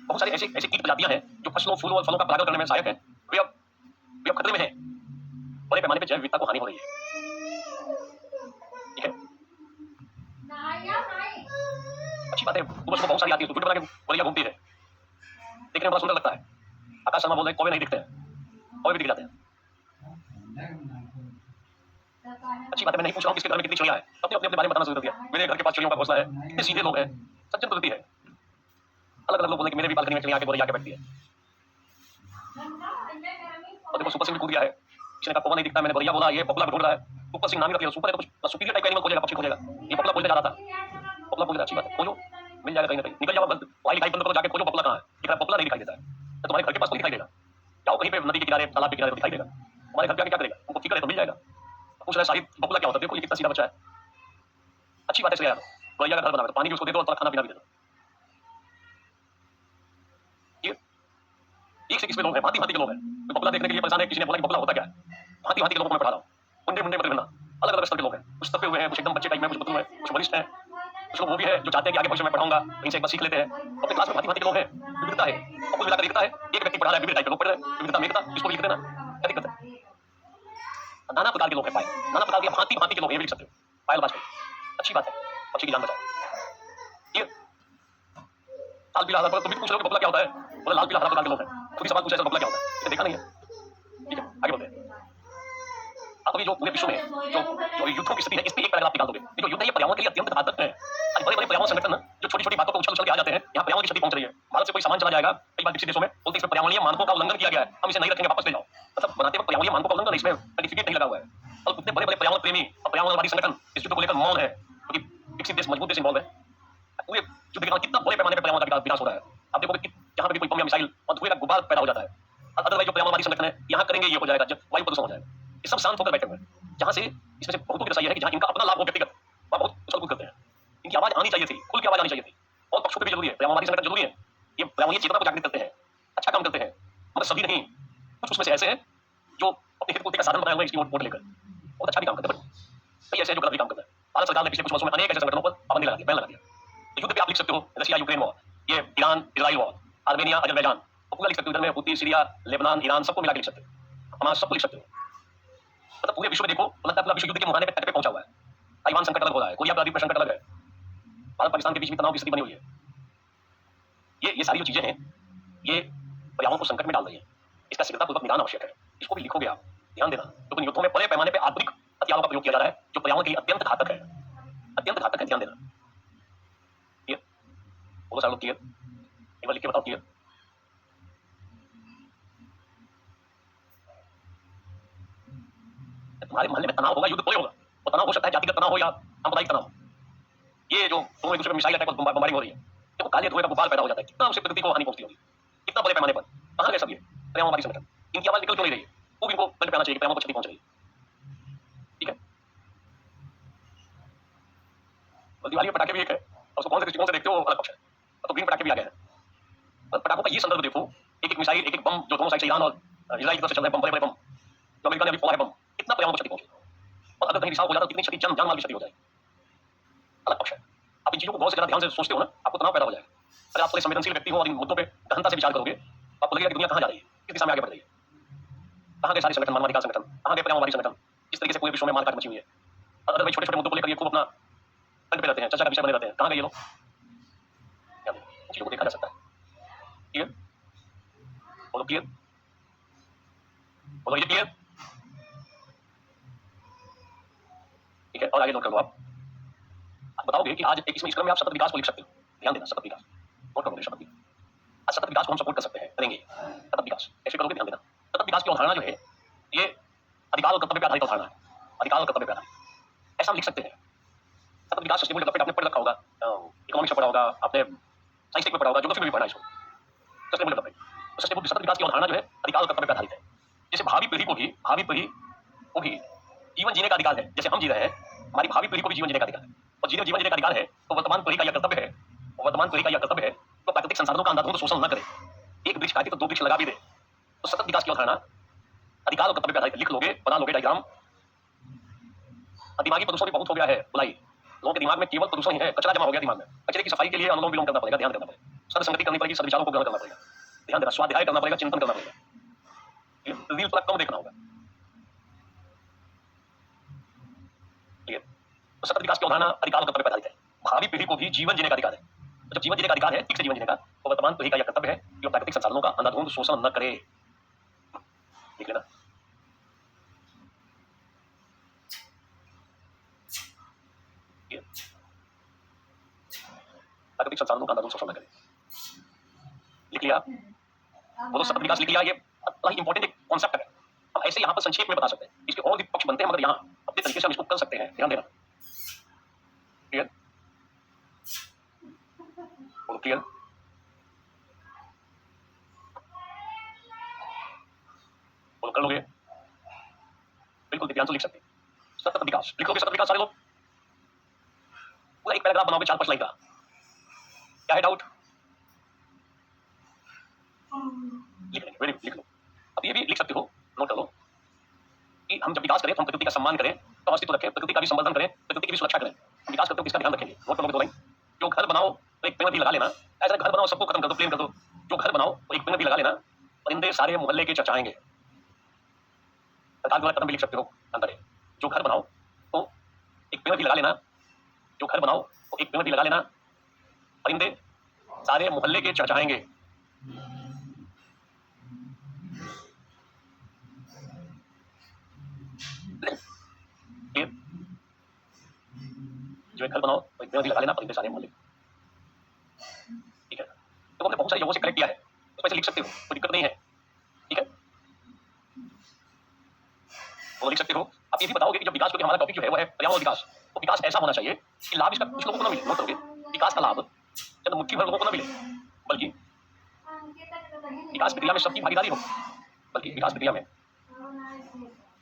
बहुत सारी ऐसी कीट प्रजातियां हैं जो फसलों, फूलों और फलों का परागण करने में सहायक है। वे अब खतरे में हैं। बड़े पैमाने पर जैव विविधता को हानि हो रही है। ठीक है, अच्छी बात है। सुबह बहुत सारी आती है, तो बना के गौरैया घूमती है, देखने में बड़ा सुंदर लगता है। आकाश शर्मा बोल रहे कौवे नहीं दिखते हैं, कौवे भी दिख जाते हैं। अच्छी बात है। मैं नहीं पूछ रहा हूँ किसके घर में कितनी चिड़िया है, अपने अपने बारे में बताना शुरू कर दिया। मेरे घर के पास चिड़ियों का घोंसला है। इतने सीधे लोग हैं, सज्जन प्रवृत्ति है। अलग अलग लोग बोलते हैं कि मेरे भी बालकनी में चिड़िया आके गौरैया आके बैठती है। और देखो सुपर सिंह भी कूद गया है। किसी ने कहा कौवा नहीं दिखता, मैंने गौरैया बोला, ये पपला ढूंढ रहा है। सुपर सिंह नाम ही रख लिया। सुपर है तो कुछ सुपीरियर टाइप का एनिमल खोजेगा, पक्षी खोजेगा। ये पपला खोजने जा रहा था। पपला खोज रहा, अच्छी बात है, खोजो, मिल जाएगा कहीं ना कहीं। निकल जाओ, वाई दिखाई बंद करो, जाके खोजो पपला कहाँ है। दिख रहा है, पपला नहीं दिखाई देता है तो तुम्हारे घर के पास कोई दिखाई देगा। जाओ कहीं पे नदी के किनारे, तालाब के किनारे, तो दिखाई देगा। हमारे घर पे आके क्या करेगा, उनको फिक्र है तो मिल जाएगा। पूछ रहा है शाहिद पपला क्या होता है, देखो ये कितना सीधा बच्चा है। अच्छी बात है। यार गौरैया का घर बना तो पानी भी उसको दे दो और खाना पीना भी दे दो। ये एक से किसमें लोग हैं, भांति भांति के लोग हैं। पपला देखने के लिए परेशान है। किसी ने बोला कि पपला होता क्या है। भांति भांति के लोगों को मैं पढ़ा रहा हूँ। मुंडे मुंडे मतलब अलग अलग स्तर के लोग हैं। कुछ तपे हुए हैं, कुछ एकदम बच्चे टाइप में, कुछ बुजुर्ग हैं, कुछ वरिष्ठ हैं, कुछ लोग वो भी है जो चाहते हैं कि आगे भविष्य में पढ़ाऊंगा, कहीं से एक बार सीख लेते हैं। अपने क्लास में भांति भांति के लोग हैं। विविधता है, और कुछ मिलाकर दिखता है। एक व्यक्ति पढ़ा रहा है, विविध टाइप के लोग पढ़ रहे हैं, विविधता में एकता, इसको भी लिख देना। क्या दिक्कत है। नाना प्रकार के लोग हैं, पाए नाना प्रकार के भांति भांति के लोग हैं, ये भी लिख सकते हो। पायल बाजपेयी, अच्छी बात है, पक्षी की जान बचाओ। ये लाल पीला हरा, तुम भी पूछ रहे हो कि बबला क्या होता है। बोले लाल पीला हरा प्रकार के लोग हैं। खुद ही सवाल पूछा, बबला क्या होता है, इसे देखा नहीं है। ठीक है, आगे बढ़ते हैं। आप अभी जो पूरे विश्व में जो युद्धों की स्थिति है, इसमें एक पैराग्राफ निकाल दोगे। ये जो युद्ध है, ये पर्यावरण के लिए अत्यंत घातक है। आज बड़े बड़े पर्यावरण संगठन जो छोटी छोटी बातों पर उछल के आ जाते हैं, यहाँ पर्यावरण की क्षति पहुंच रही है। भारत से कोई सामान चला जाएगा कई बार विकसित देशों में, बोलते इसमें पर्यावरणीय मानकों का उल्लंघन किया गया है, हम इसे नहीं रखेंगे, वापस ले जाओ। मतलब बनाते वक्त पर्यावरणीय मानकों का उल्लंघन, इसमें सर्टिफिकेट नहीं लगा हुआ है। और कितने बड़े बड़े पर्यावरण प्रेमी और पर्यावरणवादी संगठन इस युद्ध को लेकर मौन है, क्योंकि विकसित देश, मजबूत देश इन्वॉल्व है। पूरे युद्ध के कारण कितना बड़े पैमाने पर पर्यावरण का विनाश हो रहा है। आप देखोगे कि जहां पर भी कोई बम या मिसाइल और धुएं का गुबार पैदा हो जाता है, अदरवाइज जो पर्यावरणवादी संगठन है यहाँ करेंगे ये हो जाएगा, जब वायु प्रदूषण हो जाएगा। ये सब शांत होकर बैठे हुए हैं। जहां से इसमें से बहुतों की दशा यह है कि जहां इनका अपना लाभ हो व्यक्तिगत, वहां बहुत उछल कूद करते हैं। इनकी आवाज आनी चाहिए थी, खुल के आवाज आनी चाहिए थी। और पक्षों पे भी जरूरी है, पर्यावरणवादी संगठन जरूरी है। ये पर्यावरणीय चेतना को जागृत करते हैं, अच्छा काम करते हैं, मगर सभी नहीं। कुछ उसमें से ऐसे हैं जो अपने हित पूर्ति का साधन बनाए हुए इसकी वोट लेकर बहुत अच्छा भी काम करते हैं। कई ऐसे हैं जो गलत भी काम करते हैं। भारत सरकार ने पिछले कुछ वर्षों में अनेक ऐसे संगठनों पर पाबंदी लगा दी, बैन लगा दिया। तो युद्ध पे आप लिख सकते हो रशिया यूक्रेन वॉर, ये Iran Israel war, Armenia Azerbaijan, और पूरा लिख सकते हो। इधर में हूती, सीरिया, लेबनान, ईरान, सबको मिला के लिख सकते हो। हमास, सबको लिख सकते हो। मतलब पूरे विश्व में देखो, लगता है पूरा विश्व युद्ध के मुहाने पे तट पे पहुंचा हुआ है। ताइवान संकट अलग हो रहा है, कोरिया प्रायद्वीप संकट अलग है, भारत पाकिस्तान के बीच में तनाव की स्थिति बनी हुई है। ये सारी जो चीजें हैं, ये पर्यावरण को संकट में डाल रही है। इसका शीघ्रतापूर्वक निदान आवश्यक है। इसको भी लिखोगे आप, ध्यान देना। तो युद्धों में बड़े पैमाने पर आधुनिक हथियारों का प्रयोग किया जा रहा है, जो पर्यावरण के लिए अत्यंत घातक है, अत्यंत घातक है। ध्यान देना। क्लियर? बोलो सारे लोग क्लियर? एक बार लिख के बताओ क्लियर। तुम्हारे मोहल्ले में तनाव होगा, युद्ध कोई होगा, वो तनाव हो सकता है जातिगत तनाव हो या सामुदायिक तनाव। ये जो दोनों एक दूसरे पर मिसाइल अटैक और बमबारिंग हो रही है, देखो काले धुएं का गुबार पैदा हो जाता है, कितना उससे प्रकृति को हानि पहुंचती होगी, कितना बड़े पैमाने पर। कहां गए सब ये पर्यावरणवादी संगठन? इनकी आवाज निकल क्यों नहीं रही है? वो इनको बंद पे आना चाहिए कि पर्यावरण को क्षति पहुंच रही है। ठीक है, और दिवाली में पटाखे भी एक है, और उसको कौन से दृष्टिकोण से देखते हो अलग पक्ष है। तो ग्रीन पटाखे भी आ गए हैं। पटाखों का ये संदर्भ देखो, एक एक मिसाइल, एक एक बम जो दोनों साइड से ईरान और इजराइल की तरफ से चल रहे बम, बड़े बड़े बम जो अमेरिका ने अभी फोड़ा है बम, कितना पर्यावरण को क्षति पहुंची। और अगर कहीं रिसाव हो जाता तो कितनी क्षति, जान माल की क्षति हो जाएगी। अलग पक्ष है। आप इन चीजों को बहुत से ज्यादा ध्यान से सोचते हो ना, आपको तनाव पैदा हो जाएगा। अगर आप थोड़े संवेदनशील व्यक्ति हो और इन मुद्दों पे गहनता से विचार करोगे, तो आपको लगेगा कि दुनिया कहां जा रही है, किस दिशा में आगे बढ़ रही है। कहां गए सारे संगठन, मानवाधिकार संगठन, कहां गए पर्यावरणवादी संगठन, जिस तरीके से पूरे विश्व में मारकाट मची हुई है। और अगर छोटे छोटे मुद्दों को लेकर ये खूब अपना कंठ पे रहते हैं, चर्चा का विषय बने रहते हैं, कहां गए ये लोग? इन चीजों को देखा जा सकता है। क्लियर? बोलो क्लियर? बोलो ये क्लियर? ठीक है, और आगे नोट कर लो आप बताओगे कि आज 21वें क्रम में आप सतत विकास को लिख सकते हो। ध्यान देना, सतत विकास नोट करोगे, सतत विकास। आज सतत विकास को हम सपोर्ट कर सकते हैं, करेंगे। सतत विकास कैसे करोगे, ध्यान देना। सतत विकास की अवधारणा जो है ये अधिकार और कर्तव्य पर आधारित अवधारणा है। अधिकार और कर्तव्य पर आधारित ऐसा हम लिख सकते हैं। सतत विकास सस्टेनेबल डेवलपमेंट आपने पढ़ रखा होगा, इकोनॉमिक्स में पढ़ा होगा, आपने साइंस में पढ़ा होगा, ज्योग्राफी में भी पढ़ा है इसको, सस्टेनेबल डेवलपमेंट। तो सस्टेनेबल सतत विकास की अवधारणा जो है अधिकार और कर्तव्य पर आधारित है। जैसे भावी पीढ़ी को भी जीवन जीने का अधिकार है। जैसे हम जी रहे हैं, हमारी भावी पीढ़ी को भी जीवन जीने का अधिकार है। और जीवन जीने का अधिकार है तो वर्तमान पीढ़ी का यह कर्तव्य है, तो प्राकृतिक संसाधनों का अंधाधुंध शोषण न करे। एक वृक्ष काटे तो दो वृक्ष लगा भी दे। तो सतत विकास की अवधारणा अधिकार और कर्तव्य पर आधारित। लिख लोगे, बना लोगे डायग्राम। दिमागी प्रदूषण भी बहुत हो गया है, बुलाई लोगों के दिमाग में केवल प्रदूषण ही है, कचरा जमा हो गया दिमाग में। कचरे की सफाई के लिए अनुलोम विलोम करना पड़ेगा, ध्यान देना पड़ेगा, सदसंगति करनी पड़ेगी, सद्विचारों को ग्रहण करना पड़ेगा, ध्यान देना, स्वाध्याय करना पड़ेगा, चिंतन करना पड़ेगा, रील थोड़ा कम देखना होगा। तो सतत विकास की अवधारणा अधिकार और कर्तव्य पर आधारित है। भावी पीढ़ी को भी जीवन जीने का अधिकार है। तो जब जीवन जीने का अधिकार है, ठीक से जीवन जीने का, तो वर्तमान पीढ़ी का यह कर्तव्य है कि वो प्राकृतिक संसाधनों का अंधाधुंध शोषण न करे। देख लेना, प्राकृतिक संसाधनों का अंधाधुंध शोषण न करे। लिख लिया, वो तो सतत विकास लिख लिया। ये बड़ा ही इंपॉर्टेंट एक कॉन्सेप्ट है। हम ऐसे यहाँ पर संक्षेप में बता सकते हैं, इसके और भी पक्ष बनते हैं, मगर यहाँ अपने तरीके से हम इसको कर सकते हैं, ध्यान देना। क्लियर? बोलो क्लियर? बोलो कर लोगे? बिल्कुल दिव्यांशु लिख सकते हैं। सतत विकास लिख लोगे, सतत विकास सारे लोग। पूरा एक पैराग्राफ बनाओगे 4-5 लाइन का। क्या है डाउट? लिख लेंगे, वेरी गुड, लिख लो। अब ये भी लिख सकते हो, नोट कर लो कि हम जब विकास करें तो हम प्रकृति का सम्मान करें, तो अस्तित्व रखें, प्रकृति का भी संवर्धन करें, प्रकृति की भी सुरक्षा करें। हम विकास करते हो किसका ध्यान रखेंगे, नोट कर लोगे 2 लाइन। जो घर बनाओ तो एक पेड़ भी लगा लेना। ऐसा घर बनाओ सबको खत्म कर दो, प्लेन कर दो। जो घर बनाओ तो एक पेड़ भी लगा लेना, परिंदे सारे मोहल्ले के चर्चाएंगे। सरकार द्वारा कदम भी लिख सकते हो, अंतर है। जो घर बनाओ तो एक पेड़ भी लगा लेना, जो घर बनाओ तो एक पेड़ भी लगा लेना, परिंदे सारे मोहल्ले के चर्चाएंगे। जो एक घर बनाओ तो एक पेड़ भी लगा लेना, परिंदे सारे मोहल्ले। ठीक है, तो हमने बहुत सारे लोगों से कलेक्ट किया है, उसमें से लिख सकते हो, कोई दिक्कत नहीं है। ठीक है, वो लिख सकते हो। आप ये भी बताओगे कि जब विकास, क्योंकि हमारा टॉपिक जो है वो है पर्यावरण विकास, तो विकास ऐसा होना चाहिए कि लाभ इसका कुछ लोगों को ना मिले। नोट करोगे, विकास का लाभ जब मुट्ठी भर लोगों को ना मिले, बल्कि विकास प्रक्रिया में सबकी भागीदारी हो, बल्कि विकास प्रक्रिया में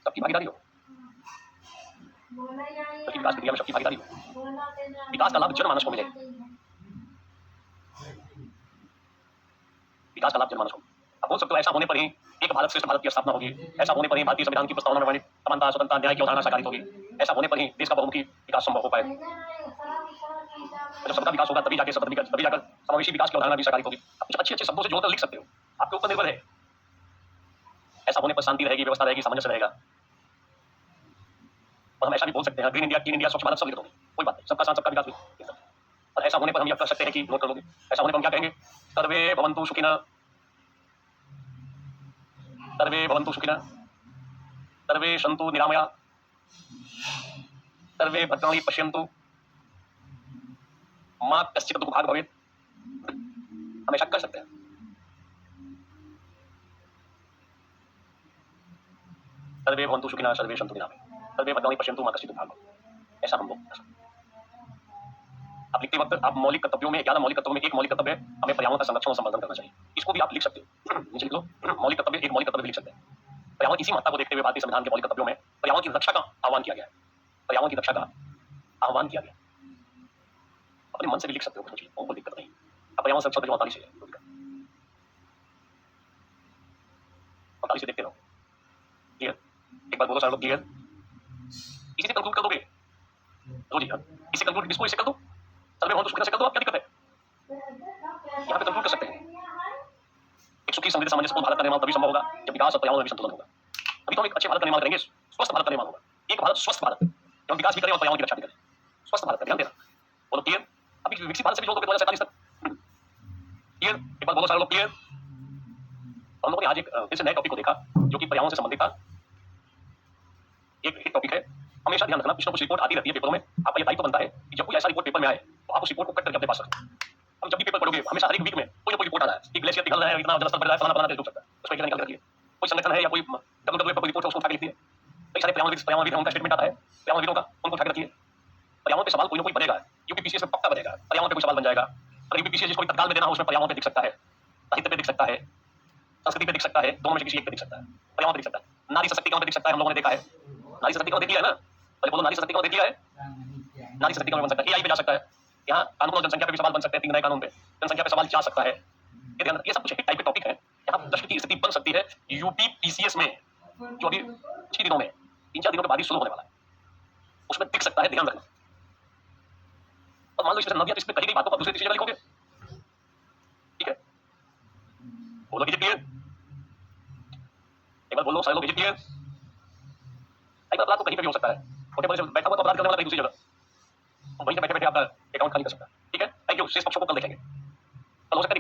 सबकी भागीदारी हो, बल्कि विकास प्रक्रिया में सबकी भागीदारी हो। विकास का लाभ जनमानस को मिले, विकास का लाभ जनमानस को। अब बोल सकते हो ऐसा होने पर ही एक भारत श्रेष्ठ भारत की स्थापना होगी, ऐसा होने पर ही भारतीय संविधान की प्रस्तावना में वर्णित समानता, स्वतंत्रता, न्याय की अवधारणा साकारित होगी, ऐसा होने पर ही देश का बहुमुखी विकास संभव हो पाए। जब सबका विकास होगा तभी जाकर समावेशी विकास की अवधारणा भी साकारित होगी। आप कुछ अच्छे शब्दों से जोड़कर लिख सकते हो, आपके ऊपर निर्भर है। ऐसा होने पर शांति रहेगी, व्यवस्था रहेगी, सामंजस्य रहेगा। और हम ऐसा भी बोल सकते हैं, ग्रीन इंडिया, क्लीन इंडिया, स्वच्छ भारत सब लिख दोगे, कोई बात नहीं, सबका साथ सबका विकास भी। और ऐसा होने पर हम यह कर सकते हैं कि, नोट कर लोगे, ऐसा होने पर हम क्या कहेंगे, सर्वे भवन्तु सुखिनः, सर्वे भवन्तु सुखिनः, सर्वे सन्तु निरामयाः, सर्वे भद्राणि पश्यन्तु, मा कश्चित् दुःखभाग् भवेत्। हमेशा कर सकते हैं। सर्वे भवन्तु सुखिनः, सर्वे सन्तु निरामयाः, सर्वे भद्राणि पश्यन्तु, मा कश्चित् दुःखभाग् भवेत्। ऐसा हम लोग कर सकते हैं। आप लिखते वक्त आप मौलिक कर्तव्यों में, 11 मौलिक कर्तव्यों में एक मौलिक कर्तव्य है, हमें पर्यावरण का संरक्षण और संवर्धन करना चाहिए। इसको भी आप लिख सकते हो, नीचे लिख लो, मौलिक कर्तव्य, एक मौलिक कर्तव्य भी लिख सकते हैं। पर्यावरण की इसी महत्ता को देखते हुए भारतीय संविधान के मौलिक कर्तव्यों में पर्यावरण की रक्षा का आह्वान किया गया है। पर्यावरण की रक्षा का आह्वान किया गया। अपने मन से भी लिख सकते हो, सोचिए, कोई दिक्कत नहीं। अब पर्यावरण संरक्षण का 48 है, 48 से देखते रहो। क्लियर? एक बार बोलो सारे लोग, क्लियर? इसी से कंक्लूड कर दोगे रोज ही। इसे कंक्लूड, इसको इसे कर दो, सर्वे भवन्तु सुखिनः से कर दो। आप क्या दिक्कत है, यहाँ पे कंक्लूड कर सकते हैं। एक सुखी समृद्ध सामंजस्यपूर्ण भारत का निर्माण तभी संभव होगा जब विकास और पर्यावरण में भी संतुलन होगा। अभी तो हम एक अच्छे भारत का निर्माण करेंगे, स्वस्थ भारत का निर्माण होगा। एक भारत स्वस्थ भारत, जब हम विकास भी करें और पर्यावरण की रक्षा भी करें, स्वस्थ भारत का ध्यान देना। बोलो क्लियर? अभी विकसित भारत से भी जोड़ दोगे 2047 तक। क्लियर? एक बार बोलो सारे लोग, क्लियर? हम लोगों ने आज एक फिर से नए टॉपिक को देखा जो कि पर्यावरण से संबंधित था। एक हिट टॉपिक है, हमेशा ध्यान रखना, कुछ ना कुछ रिपोर्ट आती रहती है पेपरों में। आपका ये दायित्व बनता है कि जब कोई ऐसा रिपोर्ट पेपर में आए तो आप उस रिपोर्ट को कट करके अपने पास रखें। अब जब भी पेपर पढ़ोगे हमेशा हर एक वीक में कोई ना कोई रिपोर्ट आ रहा है कि ग्लेशियर पिघल रहा है, इतना जलस्तर बढ़ रहा है, फलाना फलाना डूब सकता है, उसको एक जगह निकाल कर रखिए। कोई संगठन है या कोई WWF पर कोई रिपोर्ट है उसको उठा के लिखिए। कई सारे पर्यावरणविद हैं, उनका स्टेटमेंट आता है पर्यावरणविदों का, उनको उठा के रखिए। पर्यावरण पे सवाल कोई ना कोई बनेगा, यूपीपीसीएस में पक्का बनेगा, पर्यावरण पे कोई सवाल बन जाएगा। अगर यूपीपीसीएस जिसको भी तत्काल में देना हो उसमें पर्यावरण पे दिख सकता है, साहित्य पे दिख सकता है, संस्कृति पे दिख सकता है, दोनों में से किसी एक पे दिख सकता है, पर्यावरण पे दिख सकता है। नारी सशक्तिकरण पे दिख सकता है, हम लोगों ने देखा है। नारी सशक्तिकरण देख लिया है ना? पहले बोलो नारी सशक्तिकरण देख लिया है? नारी सशक्तिकरण बन सकता है, एआई पे जा सकता है। यहाँ कानून और जनसंख्या पे भी सवाल बन सकते हैं, 3 नए कानून पे जनसंख्या पे सवाल जा सकता है। ये सब कुछ एक टाइप के टॉपिक है। यहाँ प्रश्न की स्थिति बन सकती है यूपीपीसीएस में, जो अभी कुछ ही दिनों में 3-4 दिनों के बाद ही शुरू होने वाला है, उसमें दिख सकता है, ध्यान रखना। और मान लो इसमें नव्या इसमें कही गई बातों पर दूसरी तीसरी जगह लिखोगे, ठीक है? बोलो कि क्लियर, एक बार बोलो सारे लोग क्लियर। एक बार अपराध तो कहीं पे भी हो सकता है, छोटे बड़े से बैठा हुआ तो अपराध करने वाला कहीं दूसरी जगह, वहीं से बैठे बैठे आपका अकाउंट खाली कर सकता है, ठीक है? थैंक यू, शेष पक्षों को कल देखेंगे, कल हो सकता है